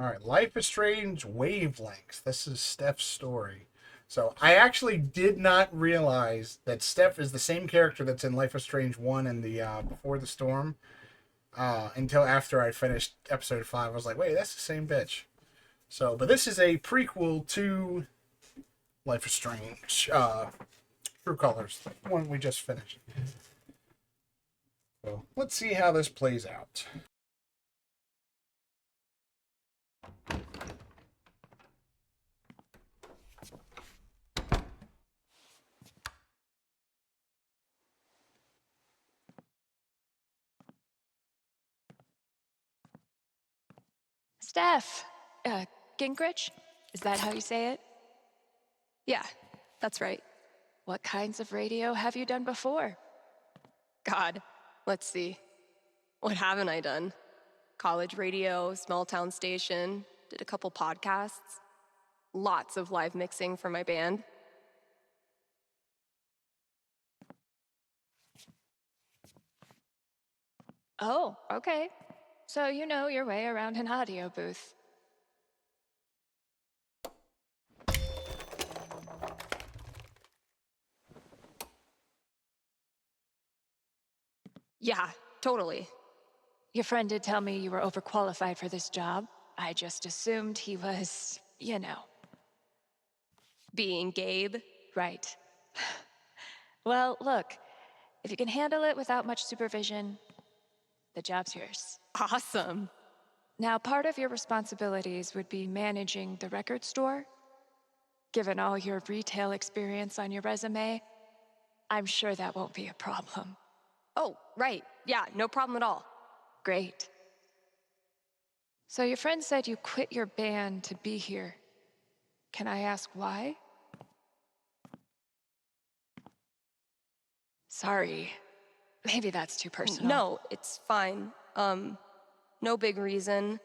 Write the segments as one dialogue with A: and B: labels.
A: All right, Life is Strange Wavelengths. This is Steph's story. So I actually did not realize that Steph is the same character that's in Life is Strange 1 and the Before the Storm until after I finished episode 5. I was like, wait, that's the same bitch. So, but this is a prequel to Life is Strange, True Colors, the one we just finished. So let's see how this plays out.
B: Steph, Gingrich? Is that how you say it?
C: Yeah, that's right.
B: What kinds of radio have you done before?
C: God, let's see. What haven't I done? College radio, small town station, did a couple podcasts, lots of live mixing for my band.
B: Oh, okay. So you know your way around an audio booth.
C: Yeah, totally.
B: Your friend did tell me you were overqualified for this job. I just assumed he was,
C: Being Gabe.
B: right. Well, look, if you can handle it without much supervision, the job's yours.
C: Awesome.
B: Now, part of your responsibilities would be managing the record store. Given all your retail experience on your resume, I'm sure that won't be a problem.
C: Oh, right. Yeah, no problem at all.
B: Great. So your friend said you quit your band to be here. Can I ask why? Sorry. Maybe that's too personal.
C: No, it's fine. No big reason.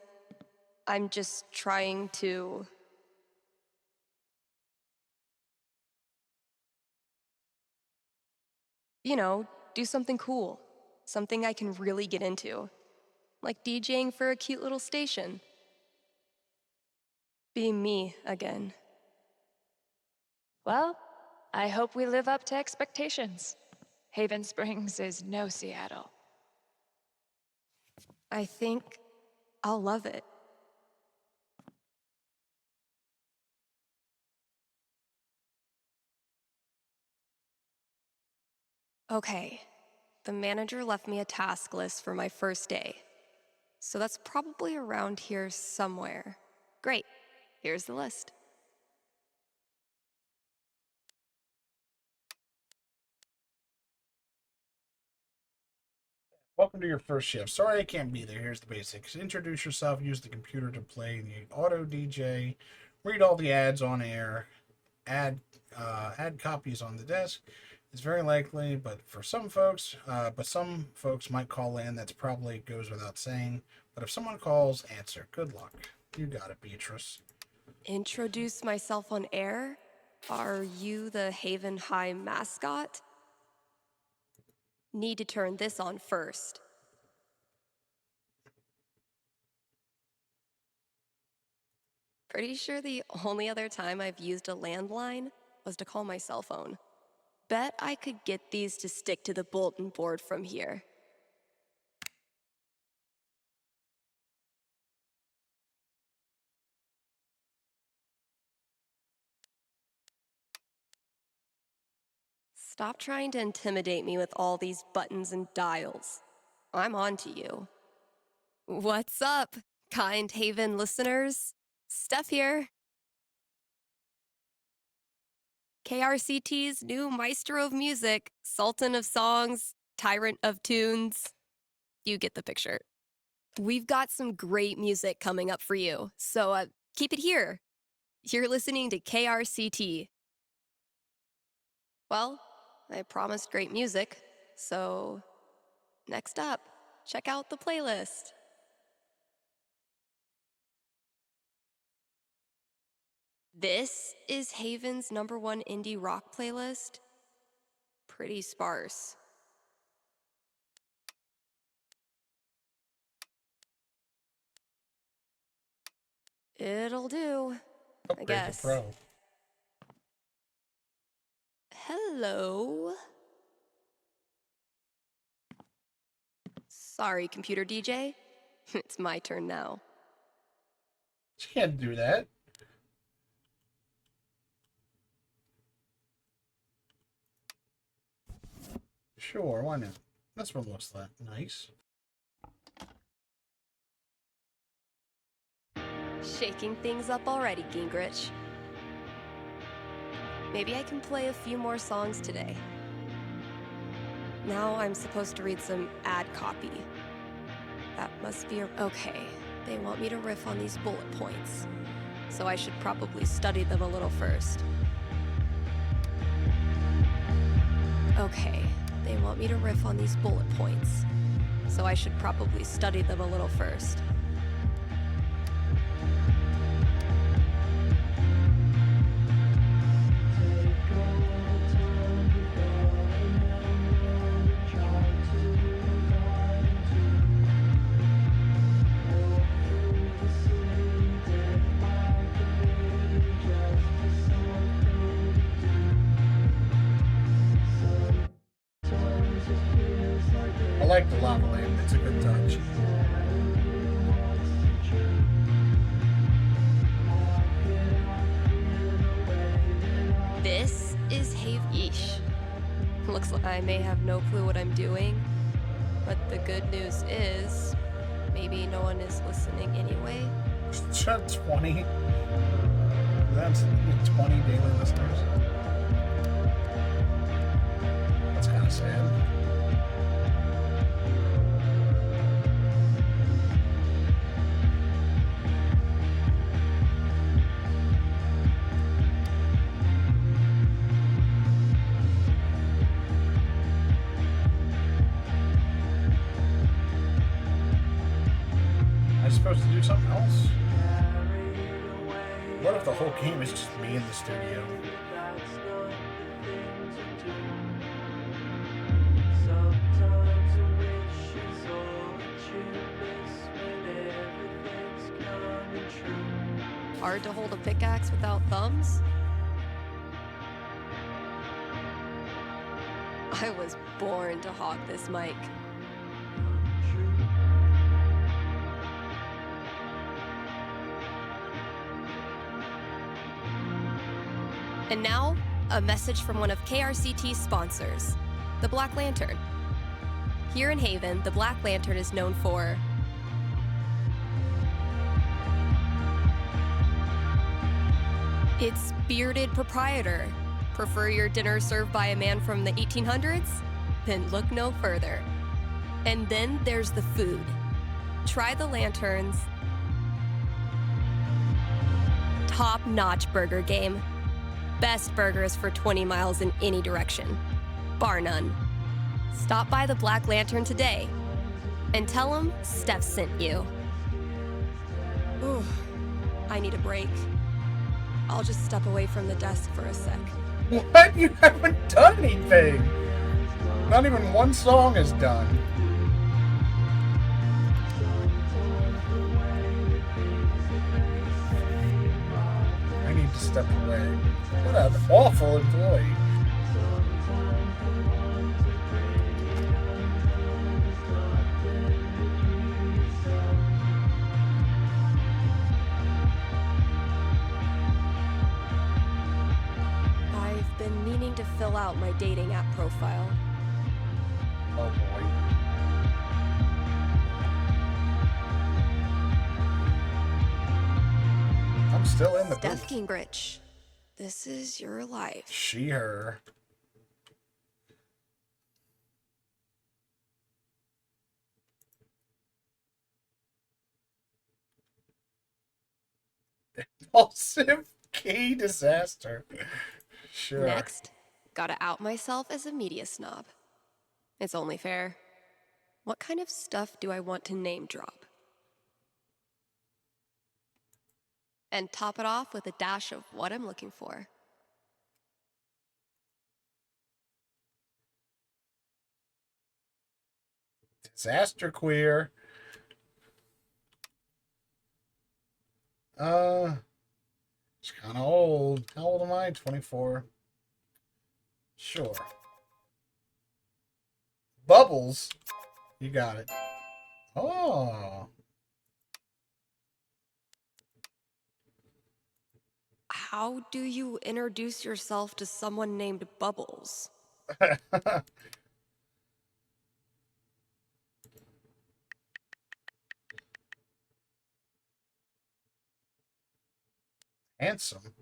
C: I'm just trying to... do something cool. Something I can really get into. Like DJing for a cute little station. Being me again.
B: Well, I hope we live up to expectations. Haven Springs is no Seattle.
C: I think I'll love it. Okay, the manager left me a task list for my first day. So that's probably around here somewhere. Great, here's the list.
A: Welcome to your first shift. Sorry I can't be there. Here's the basics. Introduce yourself, use the computer to play the auto DJ, read all the ads on air, add copies on the desk. It's very likely, but some folks might call in. That's probably goes without saying. But if someone calls, answer. Good luck. You got it, Beatrice.
C: Introduce myself on air? Are you the Haven High mascot? Need to turn this on first. Pretty sure the only other time I've used a landline was to call my cell phone. Bet I could get these to stick to the bulletin board from here. Stop trying to intimidate me with all these buttons and dials. I'm on to you. What's up, kind Haven listeners? Steph here. KRCT's new maestro of music, sultan of songs, tyrant of tunes. You get the picture. We've got some great music coming up for you, so keep it here. You're listening to KRCT. Well, I promised great music, so next up, check out the playlist. This is Haven's #1 indie rock playlist. Pretty sparse. It'll do, I
A: Upgrade to
C: guess.
A: Pro.
C: Hello? Sorry, computer DJ. It's my turn now.
A: She can't do that. Sure, why not? That's what looks like. Nice.
C: Shaking things up already, Gingrich. Maybe I can play a few more songs today. Now I'm supposed to read some ad copy. That must be okay. They want me to riff on these bullet points, so I should probably study them a little first. Okay, they want me to riff on these bullet points, so I should probably study them a little first.
A: I like the lava lamp. It's a good touch.
C: This is Yeesh. Looks like I may have no clue what I'm doing, but the good news is maybe no one is listening anyway.
A: 20. That's 20 daily listeners. That's kind of sad. Am I supposed to do something else? What if the whole game is just me in the studio?
C: Hard to hold a pickaxe without thumbs? I was born to hog this mic. And now, a message from one of KRCT's sponsors, the Black Lantern. Here in Haven, the Black Lantern is known for its bearded proprietor. Prefer your dinner served by a man from the 1800s? Then look no further. And then there's the food. Try the Lantern's top-notch burger game. Best burgers for 20 miles in any direction. Bar none. Stop by the Black Lantern today and tell them Steph sent you. Ooh, I need a break. I'll just step away from the desk for a sec.
A: What? You haven't done anything! Not even one song is done. I need to step away. What an awful employee.
C: I've been meaning to fill out my dating app profile.
A: Oh boy. I'm still in the
C: Steph
A: booth.
C: Gingrich, this is your life.
A: She, her. Impulsive gay disaster. Sure.
C: Next, gotta out myself as a media snob. It's only fair. What kind of stuff do I want to name drop? And top it off with a dash of what I'm looking for.
A: Disaster queer. It's kind of old. How old am I? 24. Sure. Bubbles. You got it. Oh.
C: How do you introduce yourself to someone named Bubbles?
A: Handsome.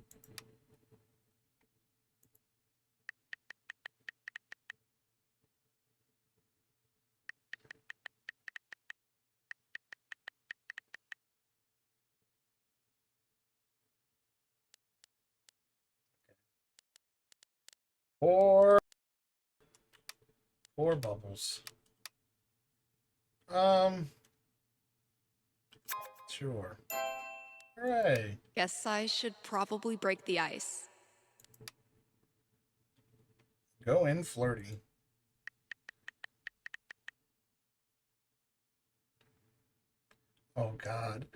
A: Four bubbles. Sure. Hooray.
C: Guess I should probably break the ice.
A: Go in flirty. Oh, God.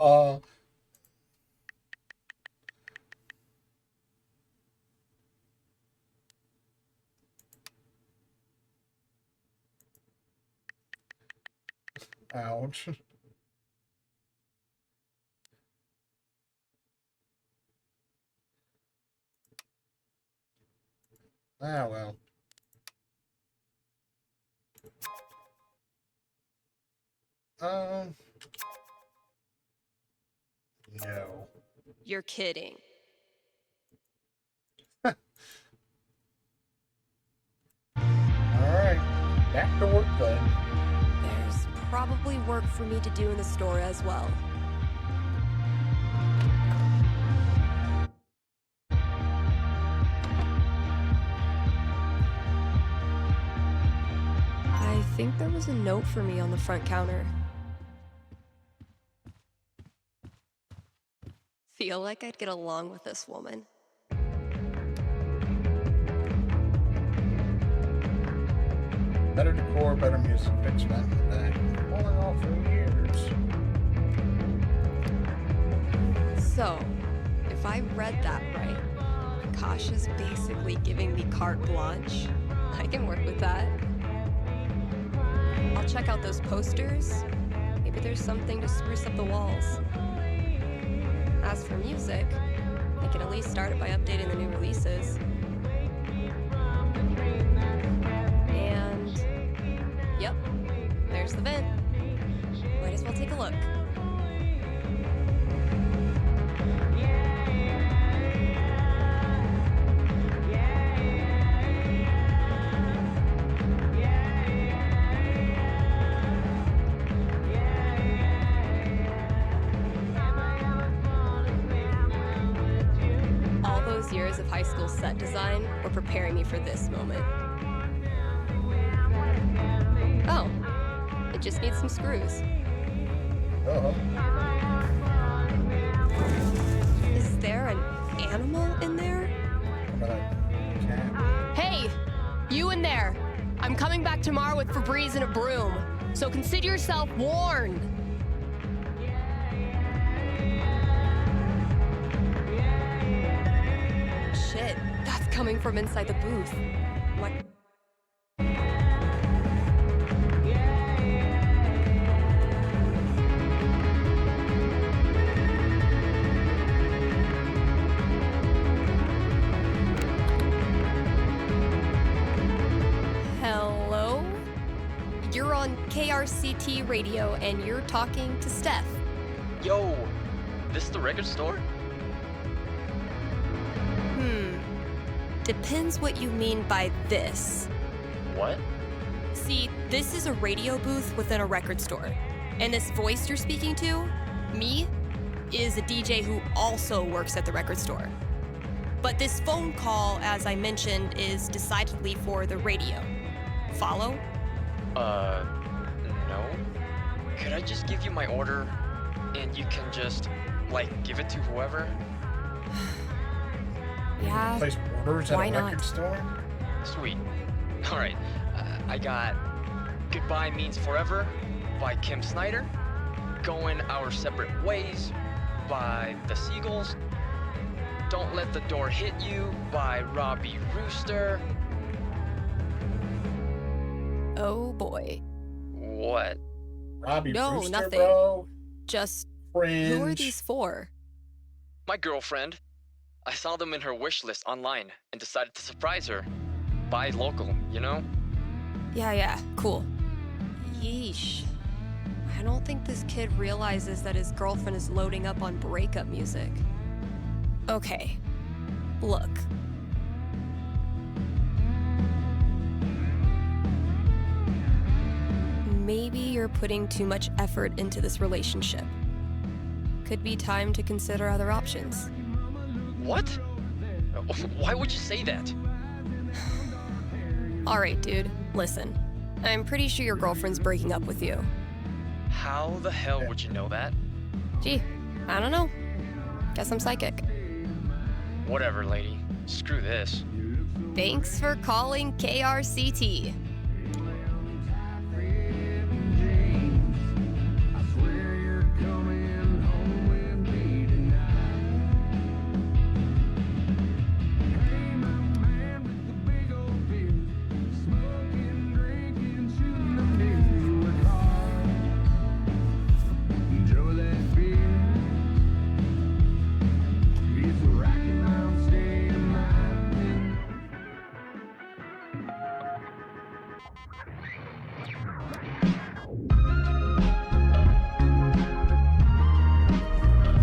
A: uh, ouch. Ah, well. No.
C: You're kidding.
A: Alright. Back to work then.
C: There's probably work for me to do in the store as well. I think there was a note for me on the front counter. Feel like I'd get along with this woman.
A: Better decor, better music, fix that in the back. Pulling off for years.
C: So, if I read that right, Kasha's basically giving me carte blanche. I can work with that. I'll check out those posters. Maybe there's something to spruce up the walls. As for music, I can at least start it by updating the new releases. And, yep, there's the vent. Might as well take a look. Years of high school set design were preparing me for this moment. Oh, it just needs some screws. Is there an animal in there? Hey, you in there! I'm coming back tomorrow with Febreze and a broom, so consider yourself warned. Shit, that's coming from inside the booth. What? Hello? You're on KRCT radio and you're talking to Steph.
D: Yo, this the record store?
C: Depends what you mean by this.
D: What?
C: See, this is a radio booth within a record store. And this voice you're speaking to, me, is a DJ who also works at the record store. But this phone call, as I mentioned, is decidedly for the radio. Follow?
D: No. Could I just give you my order and you can just, like, give it to whoever?
C: Yeah.
A: Place orders at
C: Why
A: a
C: not?
A: record store?
D: Sweet. Alright, I got goodbye means forever, by Kim Snyder. Going Our Separate Ways by The Seagulls. Don't Let the Door Hit You by Robbie Rooster.
C: Oh boy.
D: What?
A: Robbie
C: No,
A: Brewster,
C: nothing.
A: bro.
C: Just
A: Fringe.
C: who are these for?
D: My girlfriend. I saw them in her wish list online and decided to surprise her. Buy local, you know?
C: Yeah, cool. Yeesh. I don't think this kid realizes that his girlfriend is loading up on breakup music. Okay, look. Maybe you're putting too much effort into this relationship. Could be time to consider other options.
D: What? Why would you say that?
C: Alright, dude, listen. I'm pretty sure your girlfriend's breaking up with you.
D: How the hell would you know that?
C: Gee, I don't know. Guess I'm psychic.
D: Whatever, lady. Screw this.
C: Thanks for calling KRCT.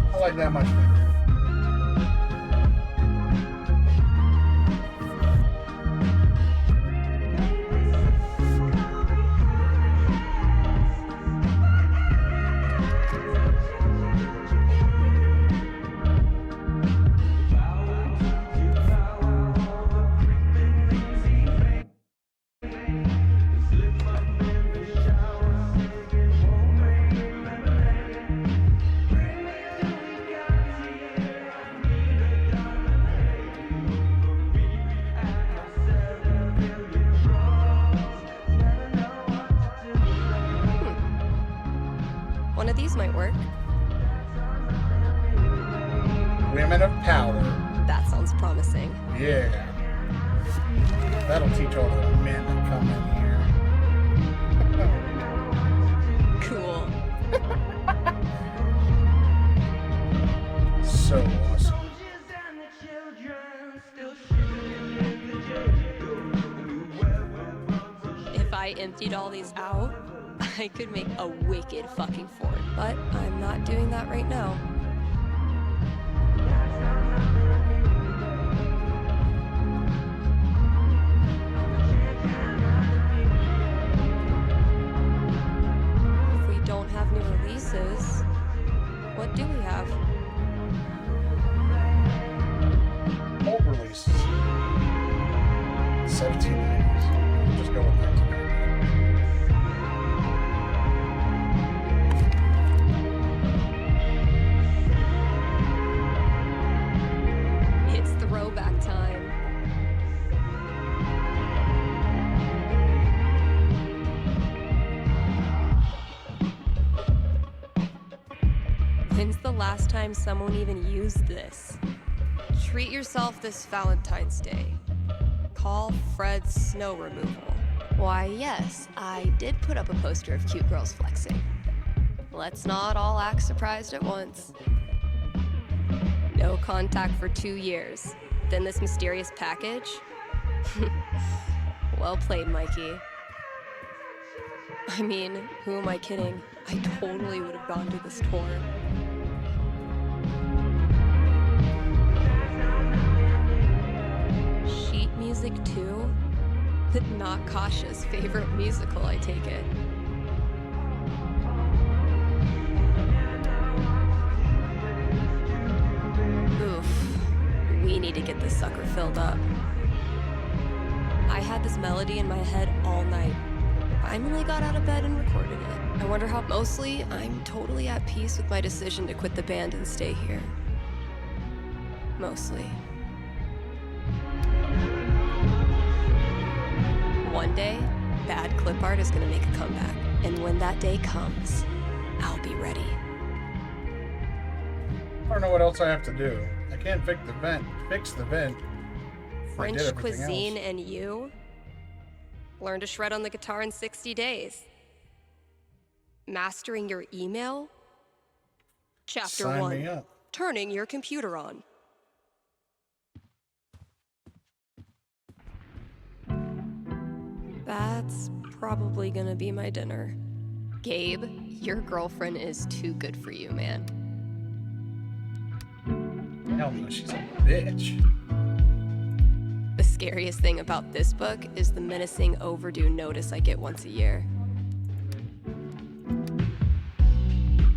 A: I like that much better.
C: One of these might work.
A: Women of power.
C: That sounds promising.
A: Yeah. That'll teach all the men that come in here.
C: Cool.
A: So awesome.
C: If I emptied all these out, I could make a wicked fucking fort. But I'm not doing that right now. If we don't have new releases, what do we have?
A: Old releases. 1790s. We'll just go with 1990.
C: It's throwback time. When's the last time someone even used this? Treat yourself this Valentine's Day. Call Fred snow removal. Why, yes, I did put up a poster of cute girls flexing. Let's not all act surprised at once. No contact for 2 years. Then this mysterious package? Well played, Mikey. I mean, who am I kidding? I totally would have gone to the store. Sheet music too? Not Kasha's favorite musical, I take it. Oof. We need to get this sucker filled up. I had this melody in my head all night. Finally got out of bed and recorded it. I wonder how. Mostly, I'm totally at peace with my decision to quit the band and stay here. Mostly. One day, bad clip art is gonna make a comeback. And when that day comes, I'll be ready.
A: I don't know what else I have to do. I can't fix the vent.
C: French cuisine and you? Learn to shred on the guitar in 60 days. Mastering your email? Chapter
A: Sign
C: 1.
A: me up.
C: Turning your computer on. That's probably gonna be my dinner. Gabe, your girlfriend is too good for you, man.
A: Hell no, she's a bitch.
C: The scariest thing about this book is the menacing overdue notice I get once a year.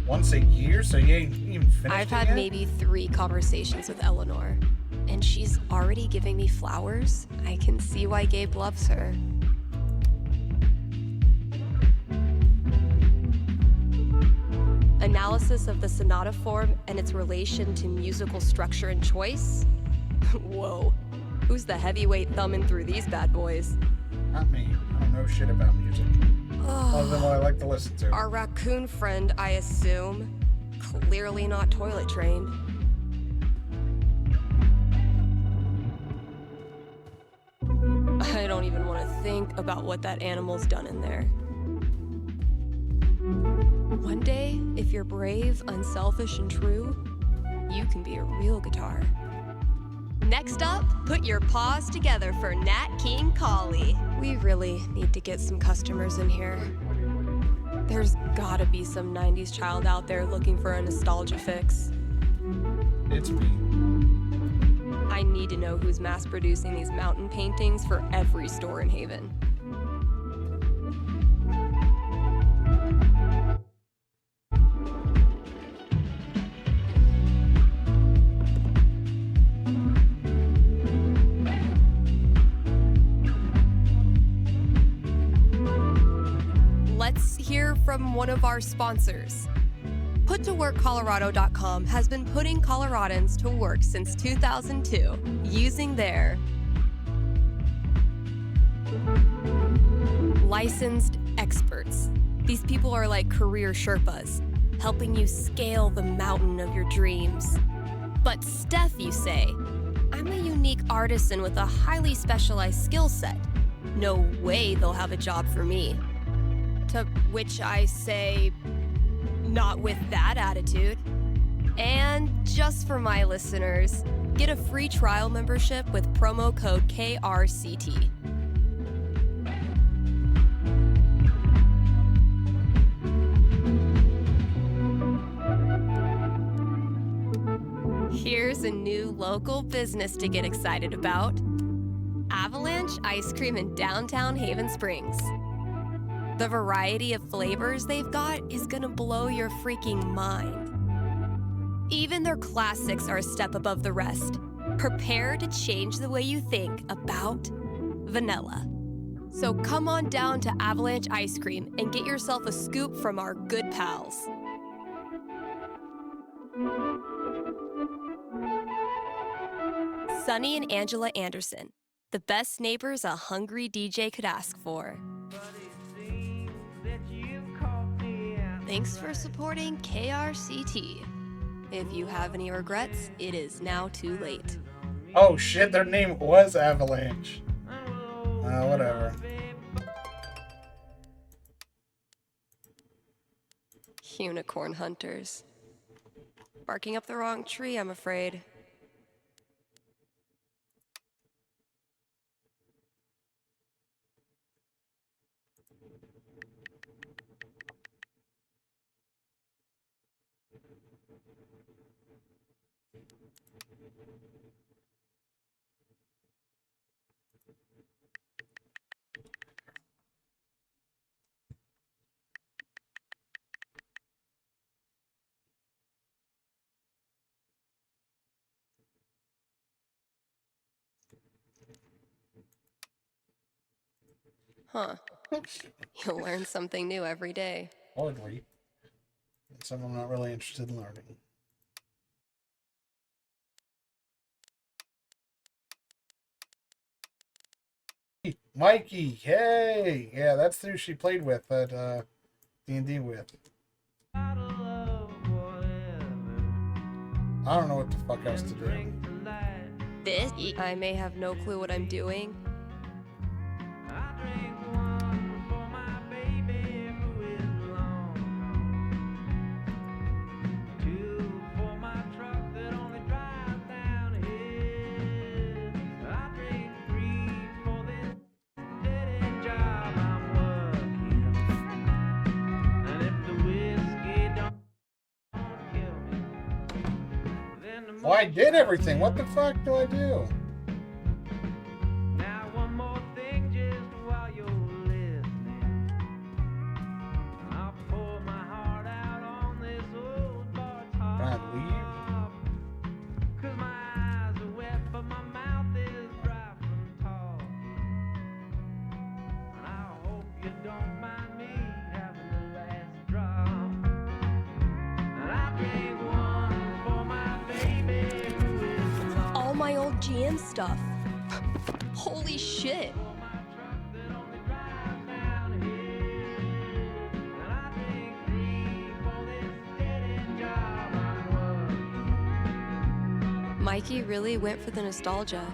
A: Once a year? So you ain't even finished
C: I've
A: it
C: had
A: yet?
C: maybe 3 conversations with Eleanor, and she's already giving me flowers. I can see why Gabe loves her. Analysis of the sonata form and its relation to musical structure and choice? Whoa, who's the heavyweight thumbing through these bad boys?
A: Not me. I don't know shit about music. Other than what I like to listen to.
C: Our raccoon friend, I assume. Clearly not toilet trained. I don't even want to think about what that animal's done in there. One day, if you're brave, unselfish, and true, you can be a real guitar. Next up, put your paws together for Nat King Cole. We really need to get some customers in here. There's gotta be some 90s child out there looking for a nostalgia fix.
A: It's me.
C: I need to know who's mass producing these mountain paintings for every store in Haven. Let's hear from one of our sponsors. PutToWorkColorado.com has been putting Coloradans to work since 2002 using their licensed experts. These people are like career Sherpas, helping you scale the mountain of your dreams. But Steph, you say, I'm a unique artisan with a highly specialized skill set. No way they'll have a job for me. To which I say, not with that attitude. And just for my listeners, get a free trial membership with promo code KRCT. Here's a new local business to get excited about. Avalanche Ice Cream in downtown Haven Springs. The variety of flavors they've got is gonna blow your freaking mind. Even their classics are a step above the rest. Prepare to change the way you think about vanilla. So come on down to Avalanche Ice Cream and get yourself a scoop from our good pals. Sunny and Angela Anderson, the best neighbors a hungry DJ could ask for. Thanks for supporting KRCT. If you have any regrets, it is now too late.
A: Oh shit, their name was Avalanche. Whatever.
C: Unicorn hunters. Barking up the wrong tree, I'm afraid. Huh. You'll learn something new every day.
A: Hardly. Some I'm not really interested in learning. Mikey, hey! Yeah, that's who she played with at D&D with. I don't know what the fuck else to do.
C: This? I may have no clue what I'm doing.
A: Well, I did everything. What the fuck do I do?
E: Now one more thing just while you're listening. I'll pour my heart out on this old bar top.
A: Can I leave?
E: 'Cause my eyes are wet, but my mouth is dry from talking. And I hope you don't mind me having the last drop. And I drink one for my baby who is alone.
C: All my old GM stuff. Holy shit.
E: For my truck that only drives downhill. And I drink three for this dead-end job I'm working.
C: Mikey really went for the nostalgia.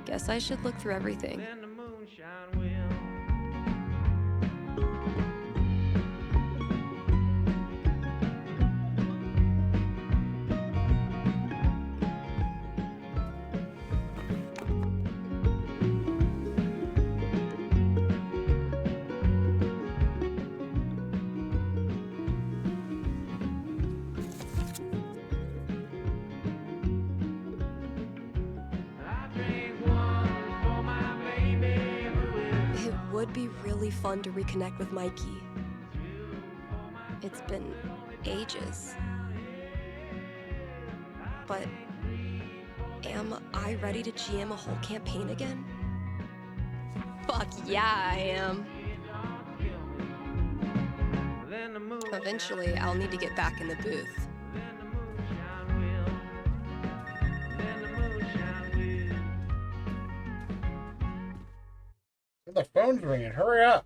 C: Guess I should look through everything.
E: Then the moonshine will. I drink one for my baby who is
C: It would be really fun to reconnect with Mikey. It's been ages. But am I ready to GM a whole campaign again? Fuck yeah, I am.
E: then the moon.
C: Eventually, I'll need to get back in the booth.
E: Then the moonshine will. Then the moonshine will.
A: The phone's ringing. Hurry up.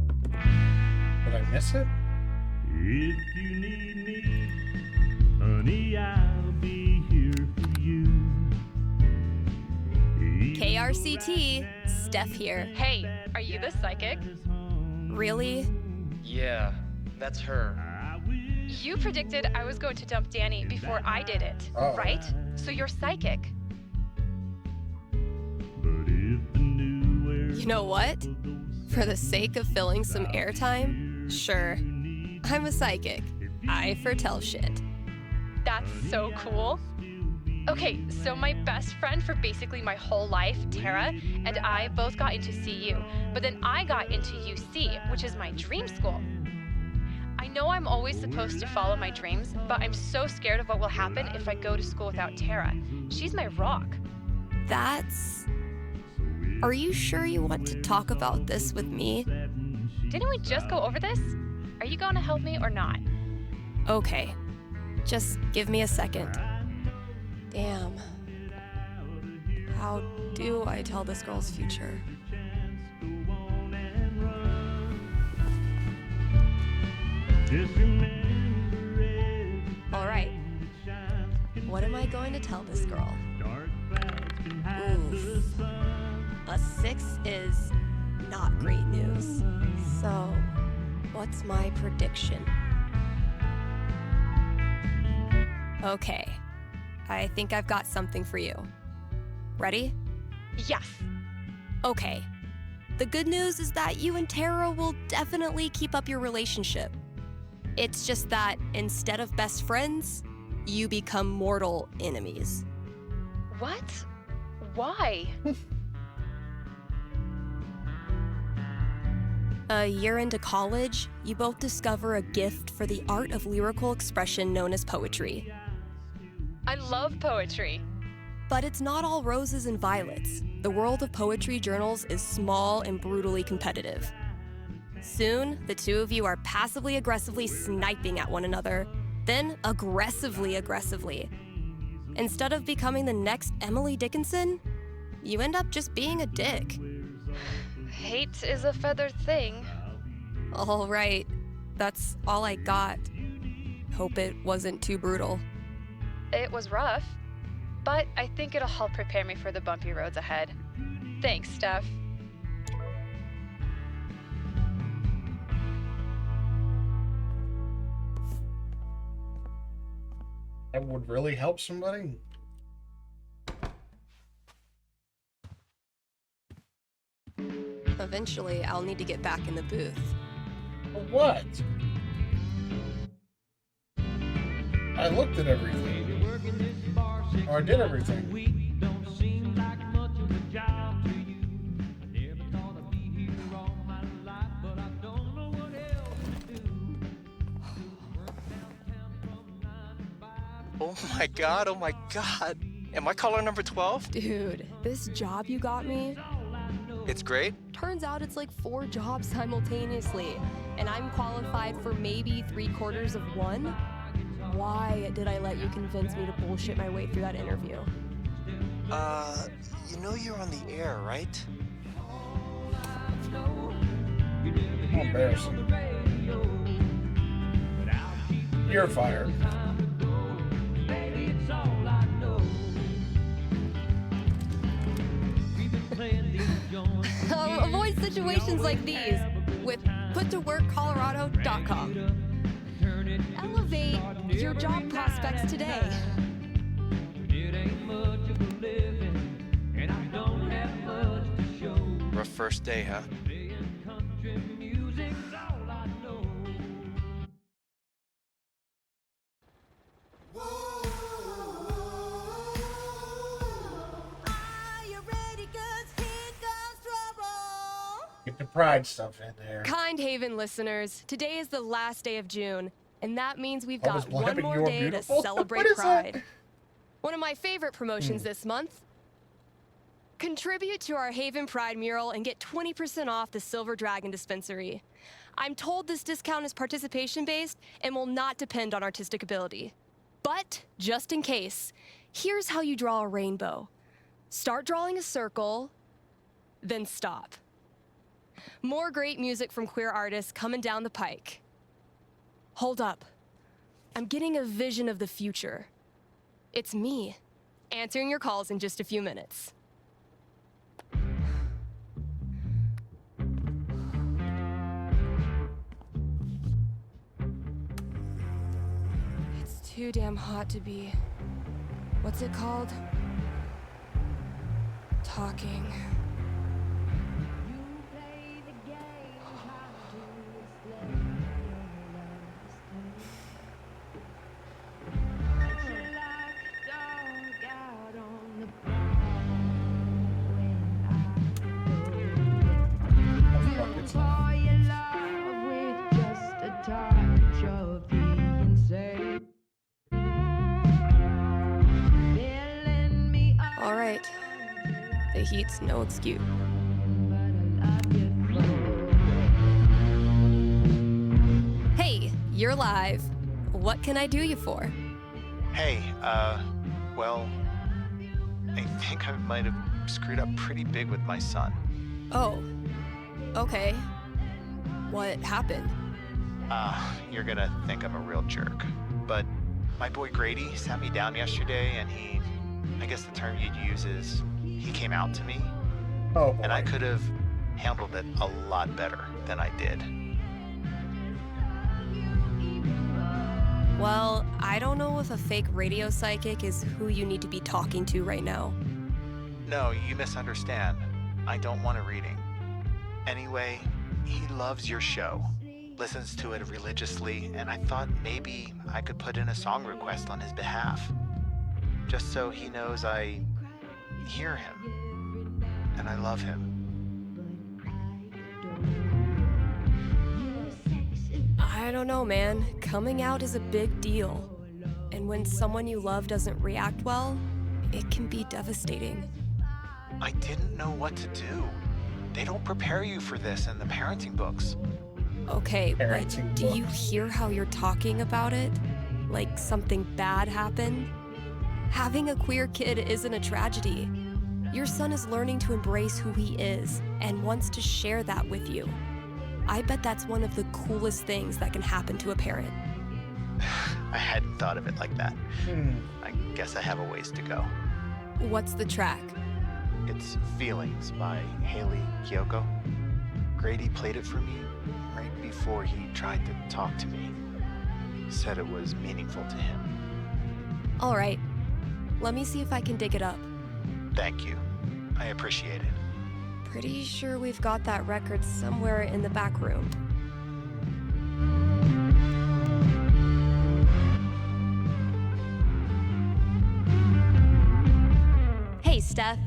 A: Did I miss it?
F: If you need me, honey, I'll be here for you.
C: KRCT, Steph here.
G: Hey, are you the psychic?
C: Really?
D: Yeah, that's her.
G: You predicted I was going to dump Danny before I did it,
A: Oh.
G: right? So you're psychic.
F: But if the new air
C: You know what? For the sake of filling some airtime, sure. I'm a psychic. I foretell shit.
G: That's so cool. Okay, so my best friend for basically my whole life, Tara, and I both got into CU, but then I got into UC, which is my dream school. I know I'm always supposed to follow my dreams, but I'm so scared of what will happen if I go to school without Tara. She's my rock.
C: That's... Are you sure you want to talk about this with me?
G: Didn't we just go over this? Are you going to help me or not?
C: Okay. Just give me a second. Damn. How do I tell this girl's future?
F: just remember it.
C: All right. What am I going to tell this girl?
F: Dark clouds can hide the
C: Oof.
F: sun.
C: A 6 is not great news. So, what's my prediction? Okay. I think I've got something for you. Ready?
G: Yes.
C: Okay. The good news is that you and Tara will definitely keep up your relationship. It's just that instead of best friends, you become mortal enemies.
G: What? Why?
C: A year into college, you both discover a gift for the art of lyrical expression known as poetry.
G: I love poetry.
C: But it's not all roses and violets. The world of poetry journals is small and brutally competitive. Soon, the two of you are passively aggressively sniping at one another, then aggressively. Instead of becoming the next Emily Dickinson, you end up just being a dick.
G: hate is a feathered thing.
C: All right. That's all I got. Hope it wasn't too brutal.
G: It was rough, but I think it'll help prepare me for the bumpy roads ahead. Thanks, Steph.
A: That would really help somebody.
C: Eventually, I'll need to get back in the booth.
A: For what? I looked at everything. Or I did everything.
H: Oh my god, oh my god. Am I caller number 12?
C: Dude, this job you got me,
H: It's great.
C: turns out it's like 4 jobs simultaneously, and I'm qualified for maybe 3/4 of one? Why did I let you convince me to bullshit my way through that interview?
H: You know you're on the air, right?
A: How embarrassing. You're fired.
C: Avoid situations like these with puttoworkcolorado.com. Elevate your job prospects today.
H: Rough first day, huh?
A: Get the pride stuff in there.
C: Kind Haven listeners, today is the last day of June, and that means we've
A: Oh, is
C: got one
A: Blabbing
C: more
A: You're
C: day to
A: Beautiful?
C: celebrate
A: What is that?
C: Pride. One of my favorite promotions this month. Contribute to our Haven Pride mural and get 20% off the Silver Dragon Dispensary. I'm told this discount is participation-based and will not depend on artistic ability. But, just in case, here's how you draw a rainbow. Start drawing a circle, then stop. More great music from queer artists coming down the pike. Hold up. I'm getting a vision of the future. It's me, answering your calls in just a few minutes. It's too damn hot to be... what's it called? Talking. All right. The heat's no excuse. Hey, you're live. What can I do you for?
H: Hey, well, I think I might have screwed up pretty big with my son.
C: Oh, okay. What happened?
H: You're gonna think I'm a real jerk. But my boy Grady sat me down yesterday and I guess the term you'd use is, he came out to me.
A: Oh, boy.
H: And I could have handled it a lot better than I did.
C: Well, I don't know if a fake radio psychic is who you need to be talking to right now.
H: No, you misunderstand. I don't want a reading. Anyway, he loves your show, listens to it religiously, and I thought maybe I could put in a song request on his behalf. Just so he knows I hear him, and I love him.
C: I don't know, man. Coming out is a big deal. And when someone you love doesn't react well, it can be devastating.
H: I didn't know what to do. They don't prepare you for this in the parenting books.
C: Okay, but
A: Parenting
C: do you
A: books.
C: hear how you're talking about it? Like something bad happened? Having a queer kid isn't a tragedy. Your son is learning to embrace who he is and wants to share that with you. I bet that's one of the coolest things that can happen to a parent.
H: I hadn't thought of it like that. I guess I have a ways to go.
C: What's the track?
H: It's Feelings by Haley Kiyoko. Grady played it for me right before he tried to talk to me. Said it was meaningful to him.
C: All right. Let me see if I can dig it up.
H: Thank you. I appreciate it.
C: Pretty sure we've got that record somewhere in the back room. Hey, Steph.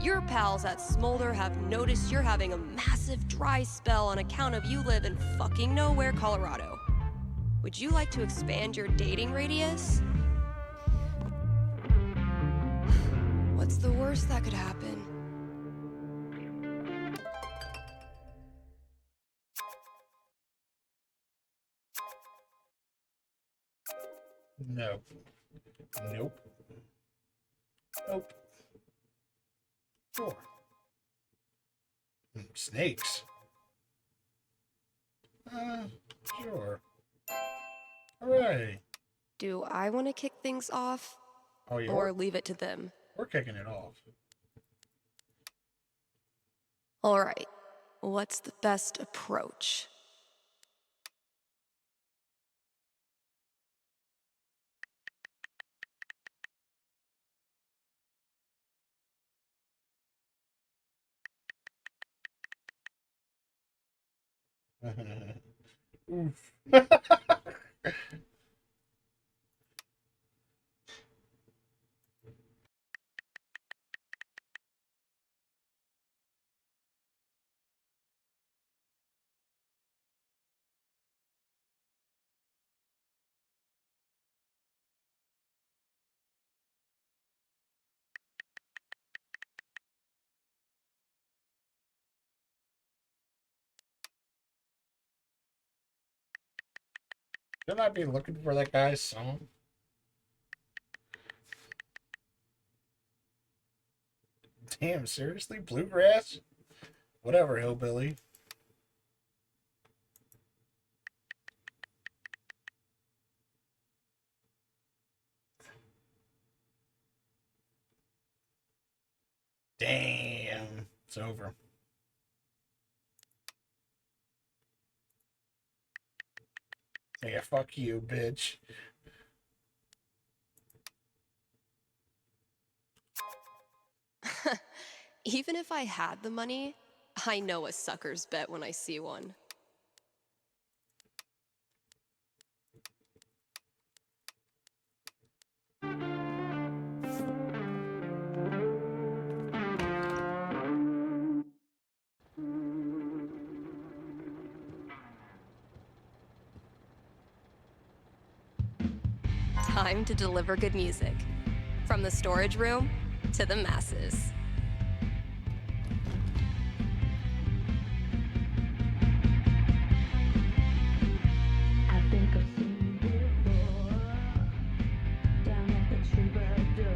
C: Your pals at Smolder have noticed you're having a massive dry spell on account of you live in fucking nowhere, Colorado. Would you like to expand your dating radius? What's the worst that could happen?
A: Nope. Nope. Nope. Sure. Snakes. Sure. Hooray.
C: Do I want to kick things off?
A: Oh, yeah.
C: Or leave it to them?
A: We're kicking it off.
C: All right. What's the best approach?
A: Oof. Shouldn't I be looking for that guy's song? Damn, seriously? Bluegrass? Whatever, hillbilly. Damn. It's over. Yeah, fuck you, bitch.
C: Even if I had the money, I know a sucker's bet when I see one. Time to deliver good music. From the storage room to the masses.
I: I think I've seen you before, down at the troubadour.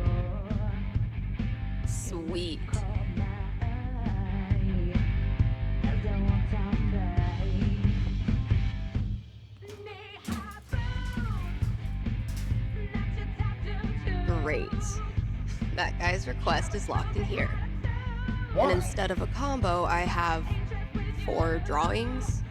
C: Sweet.
I: Caught my eye as I walked down
C: Great. That guy's request is locked in here.
A: Why?
C: And instead of a combo, I have 4 drawings.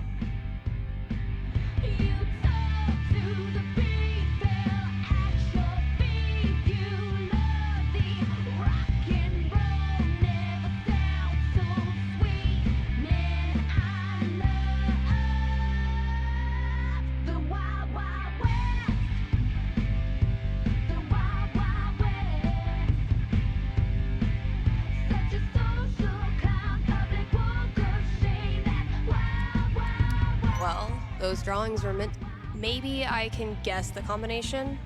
C: Well, those drawings were meant. Maybe I can guess the combination?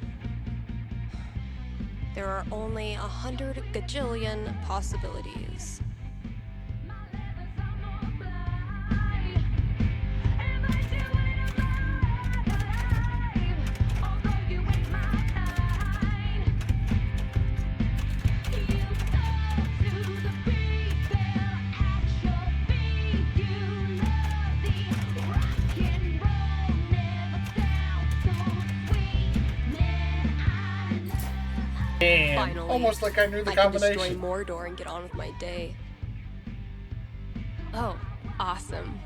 C: There are only 100 gajillion possibilities.
A: And
C: Finally,
A: almost like I knew the
C: I can destroy
A: combination.
C: Mordor and get on with my day. Oh, awesome.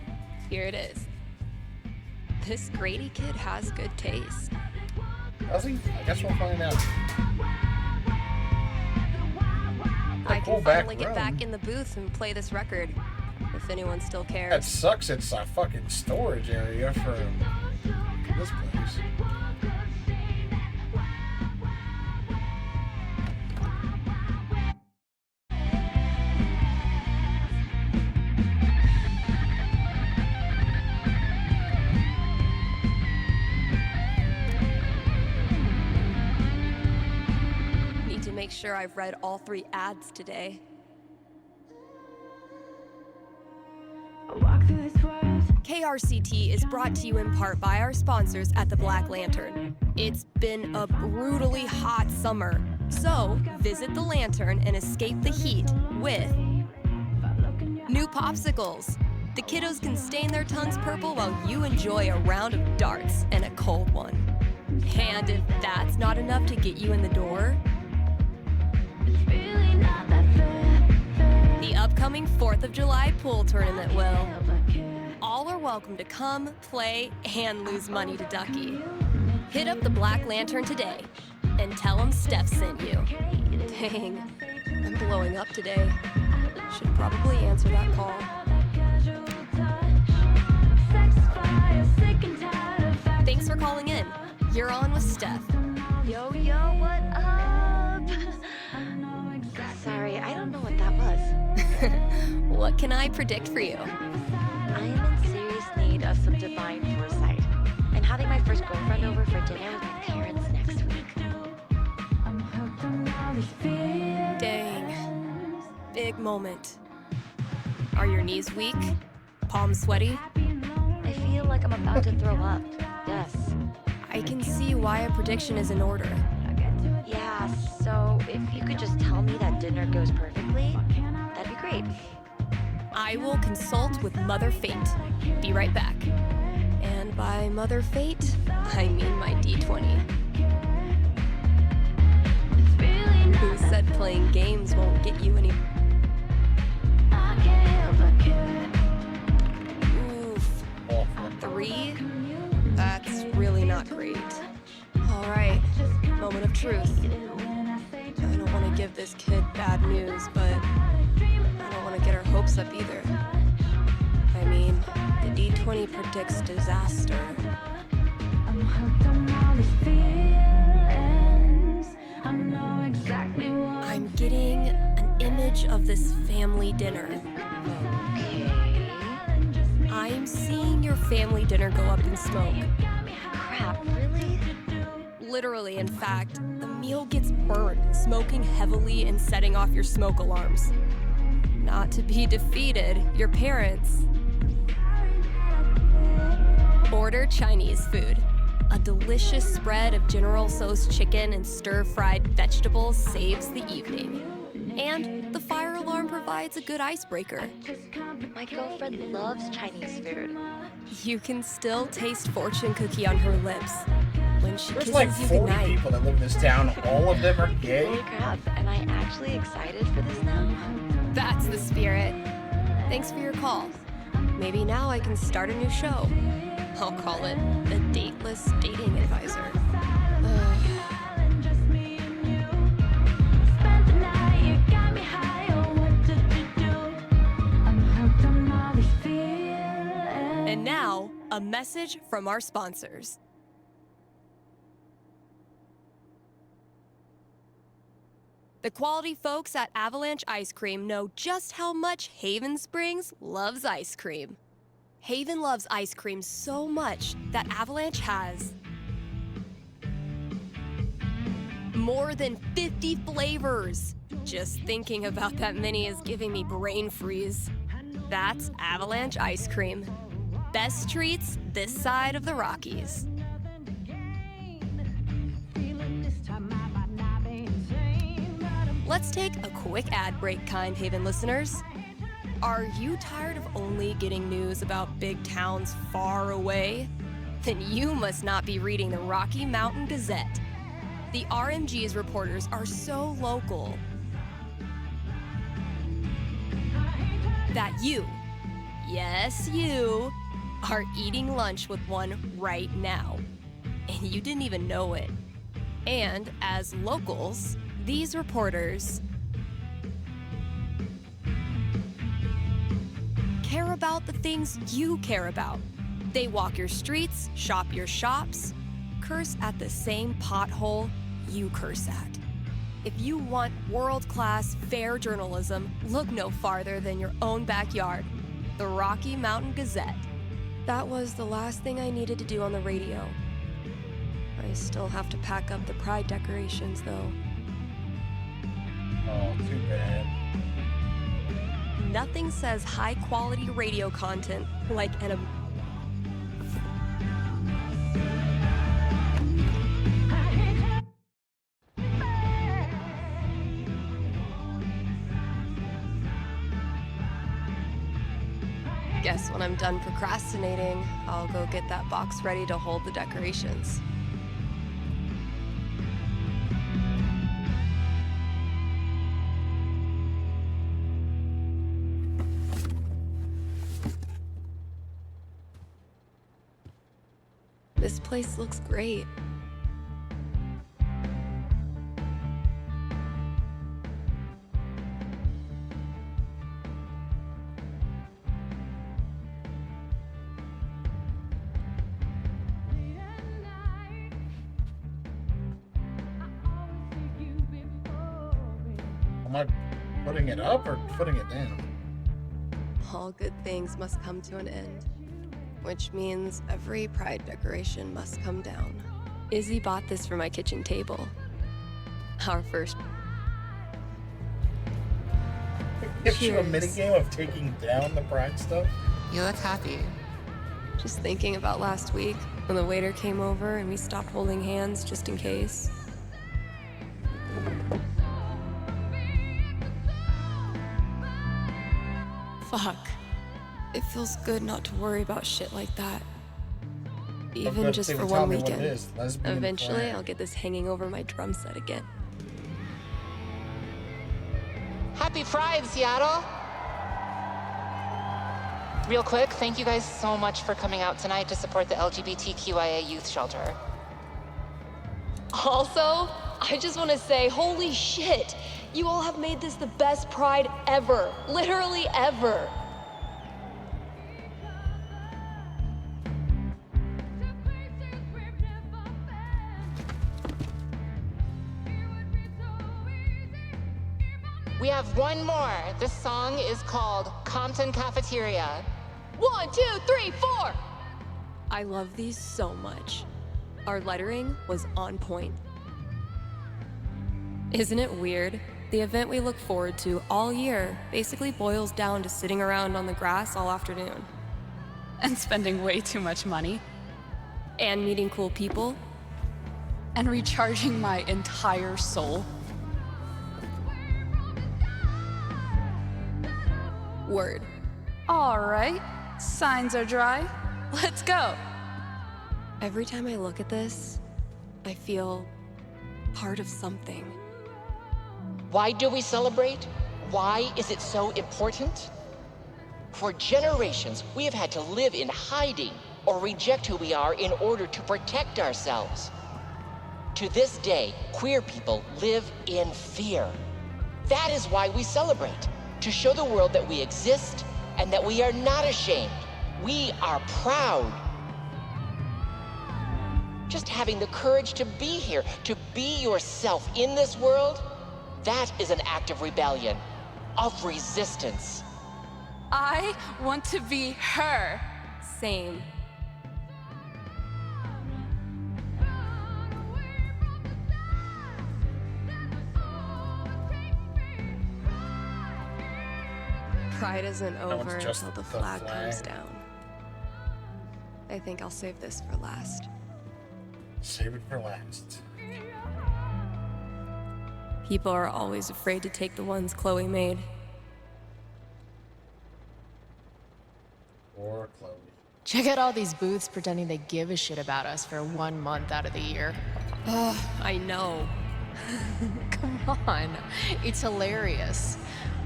C: Here it is. This Grady kid has good taste.
A: Does he? I guess we'll find out.
C: I
A: cool
C: can
A: back
C: finally get
A: room.
C: back in the booth and play this record, if anyone still
A: That
C: cares.
A: sucks. It's a fucking storage area for this place.
C: Need to make sure I've read all 3 ads today. KRCT is brought to you in part by our sponsors at the Black Lantern. It's been a brutally hot summer, so visit the Lantern and escape the heat with new popsicles. The kiddos can stain their tongues purple while you enjoy a round of darts and a cold one. And if that's not enough to get you in the door, the upcoming 4th of July pool tournament will. All are welcome to come, play, and lose money to Ducky. Hit up the Black Lantern today and tell them Steph sent you. Dang, I'm blowing up today. Should probably answer that call. Thanks for calling in. You're on with Steph.
J: Yo, what up? Sorry, I don't know what that was.
C: What can I predict for you?
J: I am in serious need of some divine foresight. And having my first girlfriend over for dinner with my parents next week.
C: Dang. Big moment. Are your knees weak? Palms sweaty?
J: I feel like I'm about to throw up. Yes.
C: I can see why a prediction is in order.
J: Yeah, so if you could just tell me that dinner goes perfectly, that'd be great.
C: I will consult with Mother Fate. Be right back. And by Mother Fate, I mean my D20. Who said playing games won't get you any... Oof. 3? That's really not great. All right, moment of truth. I don't want to give this kid bad news, but I don't want to get her hopes up either. I mean, the D20 predicts disaster. I'm getting an image of this family dinner. I'm seeing your family dinner go up in smoke.
J: Crap, really?
C: Literally, in fact, the meal gets burned, smoking heavily and setting off your smoke alarms. Not to be defeated, your parents order Chinese food. A delicious spread of General Tso's chicken and stir-fried vegetables saves the evening. And the fire alarm provides a good icebreaker.
J: My girlfriend loves Chinese food.
C: You can still taste fortune cookie on her lips when she
A: There's
C: kisses
A: like
C: you
A: 40
C: goodnight.
A: people that live in this town. All of them are gay.
J: Holy crap, am I actually excited for this now?
C: That's the spirit. Thanks for your call. Maybe now I can start a new show. I'll call it the Dateless Dating Advisor. And now, a message from our sponsors. The quality folks at Avalanche Ice Cream know just how much Haven Springs loves ice cream. Haven loves ice cream so much that Avalanche has more than 50 flavors. Just thinking about that many is giving me brain freeze. That's Avalanche Ice Cream. Best treats this side of the Rockies. Let's take a quick ad break, kind Haven listeners. Are you tired of only getting news about big towns far away? Then you must not be reading the Rocky Mountain Gazette. The RMG's reporters are so local that you, yes, you, are eating lunch with one right now. And you didn't even know it. And as locals, these reporters care about the things you care about. They walk your streets, shop your shops, curse at the same pothole you curse at. If you want world-class, fair journalism, look no farther than your own backyard. The Rocky Mountain Gazette. That was the last thing I needed to do on the radio. I still have to pack up the pride decorations, though.
A: Oh, too bad.
C: Nothing says high-quality radio content like an Guess when I'm done procrastinating, I'll go get that box ready to hold the decorations. This place looks great.
A: Am I putting it up or putting it down?
C: All good things must come to an end, which means every pride decoration must come down. Izzy bought this for my kitchen table. Our first.
A: Gives you a
C: Cheers.
A: minigame of taking down the pride stuff?
K: You look happy.
C: Just thinking about last week when the waiter came over and we stopped holding hands just in case. Fuck. It feels good not to worry about shit like that. Even
A: good,
C: just
A: they
C: for
A: would tell
C: one
A: me what it
C: weekend.
A: is, lesbian
C: Eventually,
A: pride.
C: I'll get this hanging over my drum set again.
K: Happy Pride, Seattle! Real quick, thank you guys so much for coming out tonight to support the LGBTQIA youth shelter.
C: Also, I just want to say, holy shit! You all have made this the best Pride ever. Literally ever.
K: We have one more. This song is called Compton Cafeteria.
C: 1, 2, 3, 4! I love these so much. Our lettering was on point. Isn't it weird? The event we look forward to all year basically boils down to sitting around on the grass all afternoon.
L: And spending way too much money.
C: And meeting cool people.
L: And recharging my entire soul.
C: Word.
L: All right, signs are dry. Let's go.
C: Every time I look at this, I feel part of something.
M: Why do we celebrate? Why is it so important? For generations, we have had to live in hiding or reject who we are in order to protect ourselves. To this day, queer people live in fear. That is why we celebrate, to show the world that we exist and that we are not ashamed. We are proud. Just having the courage to be here, to be yourself in this world, that is an act of rebellion, of resistance.
L: I want to be her.
C: Same. Pride isn't over
A: just
C: until the
A: the
C: flag
A: flag.
C: comes down. I think I'll save this for last.
A: Save it for last.
C: People are always afraid to take the ones Chloe made.
A: Or Chloe.
N: Check out all these booths pretending they give a shit about us for 1 month out of the year.
C: Ugh, I know.
N: Come on, it's hilarious.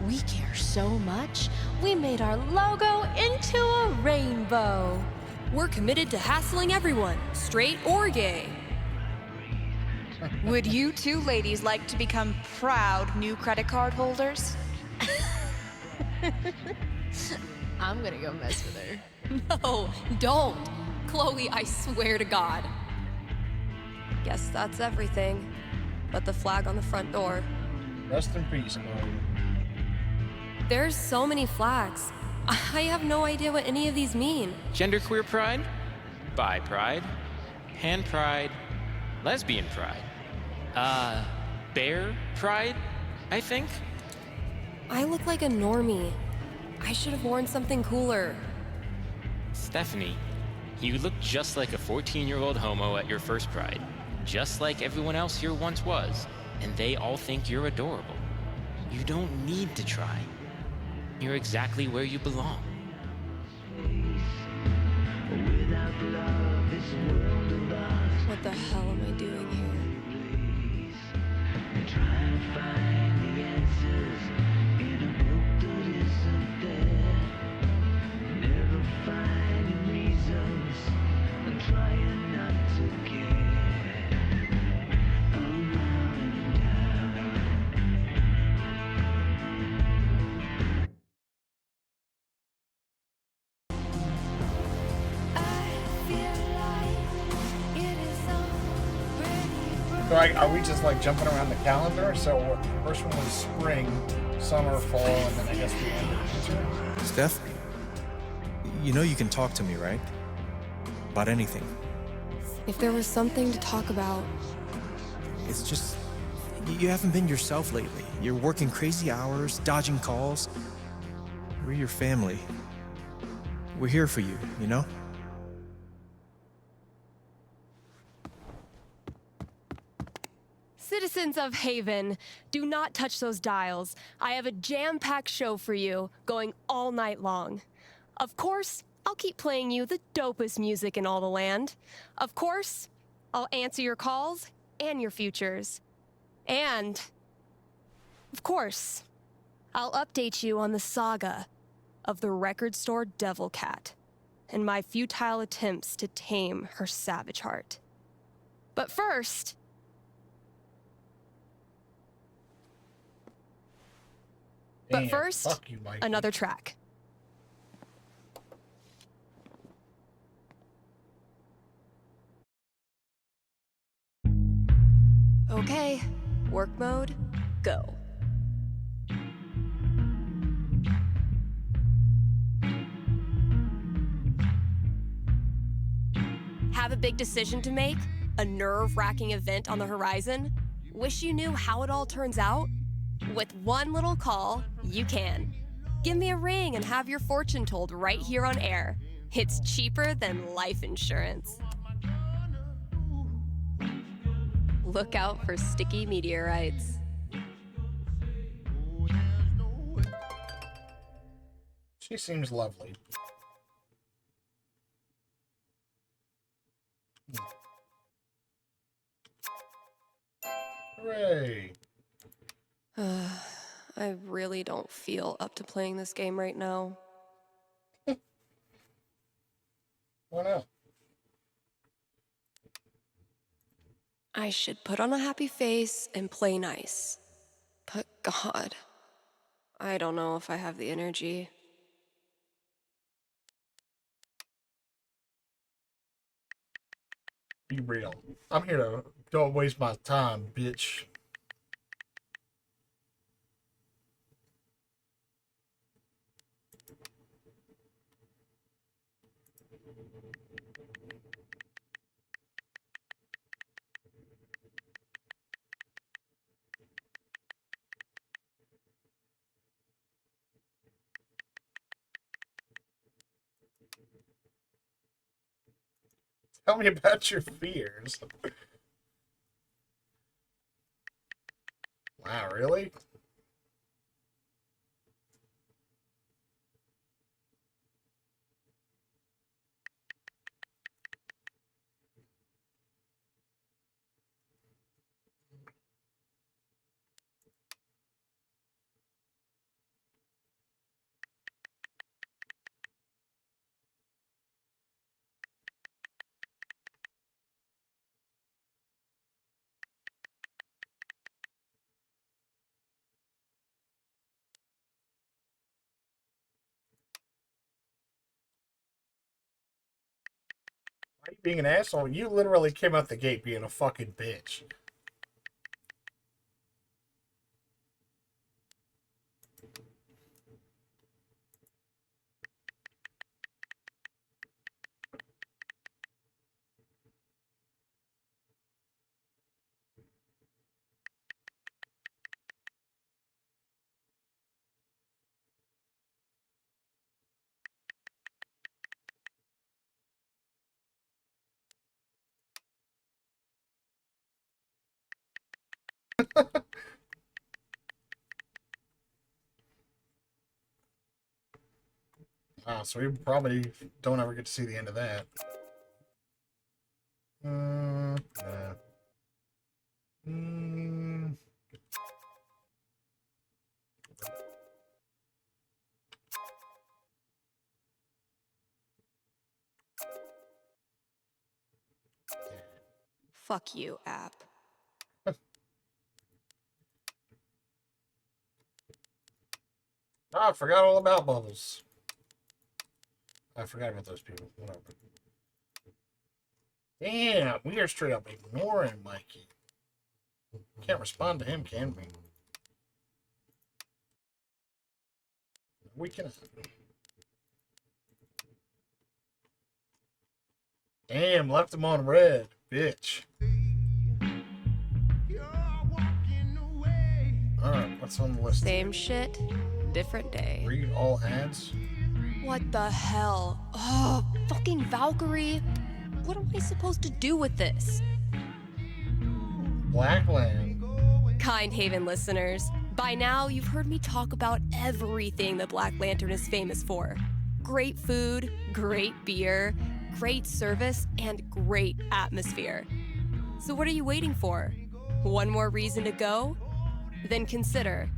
N: We care so much, we made our logo into a rainbow.
C: We're committed to hassling everyone, straight or gay.
L: Would you two ladies like to become proud new credit card holders?
N: I'm gonna go mess with her.
C: No, don't. Chloe, I swear to God. Guess that's everything. But the flag on the front door.
A: Rest in peace, Chloe.
C: There's so many flags. I have no idea what any of these mean.
O: Genderqueer pride, bi pride, pan pride, lesbian pride. Bear pride, I think?
C: I look like a normie. I should have worn something cooler.
O: Stephanie, you look just like a 14-year-old homo at your first pride. Just like everyone else here once was. And they all think you're adorable. You don't need to try. You're exactly where you belong.
C: What the hell am I doing here?
A: So are we just like jumping around the calendar? So what, the first one was spring, summer, fall, and then I guess we ended winter.
P: Steph, you know you can talk to me, right? About anything.
C: If there was something to talk about.
P: It's just, you haven't been yourself lately. You're working crazy hours, dodging calls. We're your family. We're here for you, you know?
C: Citizens of Haven, do not touch those dials. I have a jam-packed show for you, going all night long. Of course, I'll keep playing you the dopest music in all the land. Of course, I'll answer your calls and your futures. And, of course, I'll update you on the saga of the record store Devil Cat and my futile attempts to tame her savage heart. But first,
A: Fuck you, Mikey.
C: another track. Okay, work mode, go. Have a big decision to make? A nerve-wracking event on the horizon? Wish you knew how it all turns out? With one little call, you can. Give me a ring and have your fortune told right here on air. It's cheaper than life insurance. Look out for sticky meteorites.
A: She seems lovely. Hooray.
C: I really don't feel up to playing this game right now.
A: Why not?
C: I should put on a happy face and play nice. But God, I don't know if I have the energy.
A: Be real. I'm here to don't waste my time, bitch. Tell me about your fears. Wow, really? you being an asshole? You literally came out the gate being a fucking bitch. So we probably don't ever get to see the end of that. Nah.
C: Fuck you, app.
A: I forgot all about Bubbles. I forgot about those people. Whatever. Damn, we are straight up ignoring Mikey. Can't respond to him, can we? We can. Damn, left him on red, bitch. Alright, what's on the list?
C: Same shit, different day.
A: Read all ads.
C: What the hell? Oh, fucking Valkyrie. What am I supposed to do with this?
A: Blackland.
C: Kind Haven listeners, by now you've heard me talk about everything the Black Lantern is famous for. Great food, great beer, great service, and great atmosphere. So what are you waiting for? One more reason to go? Then consider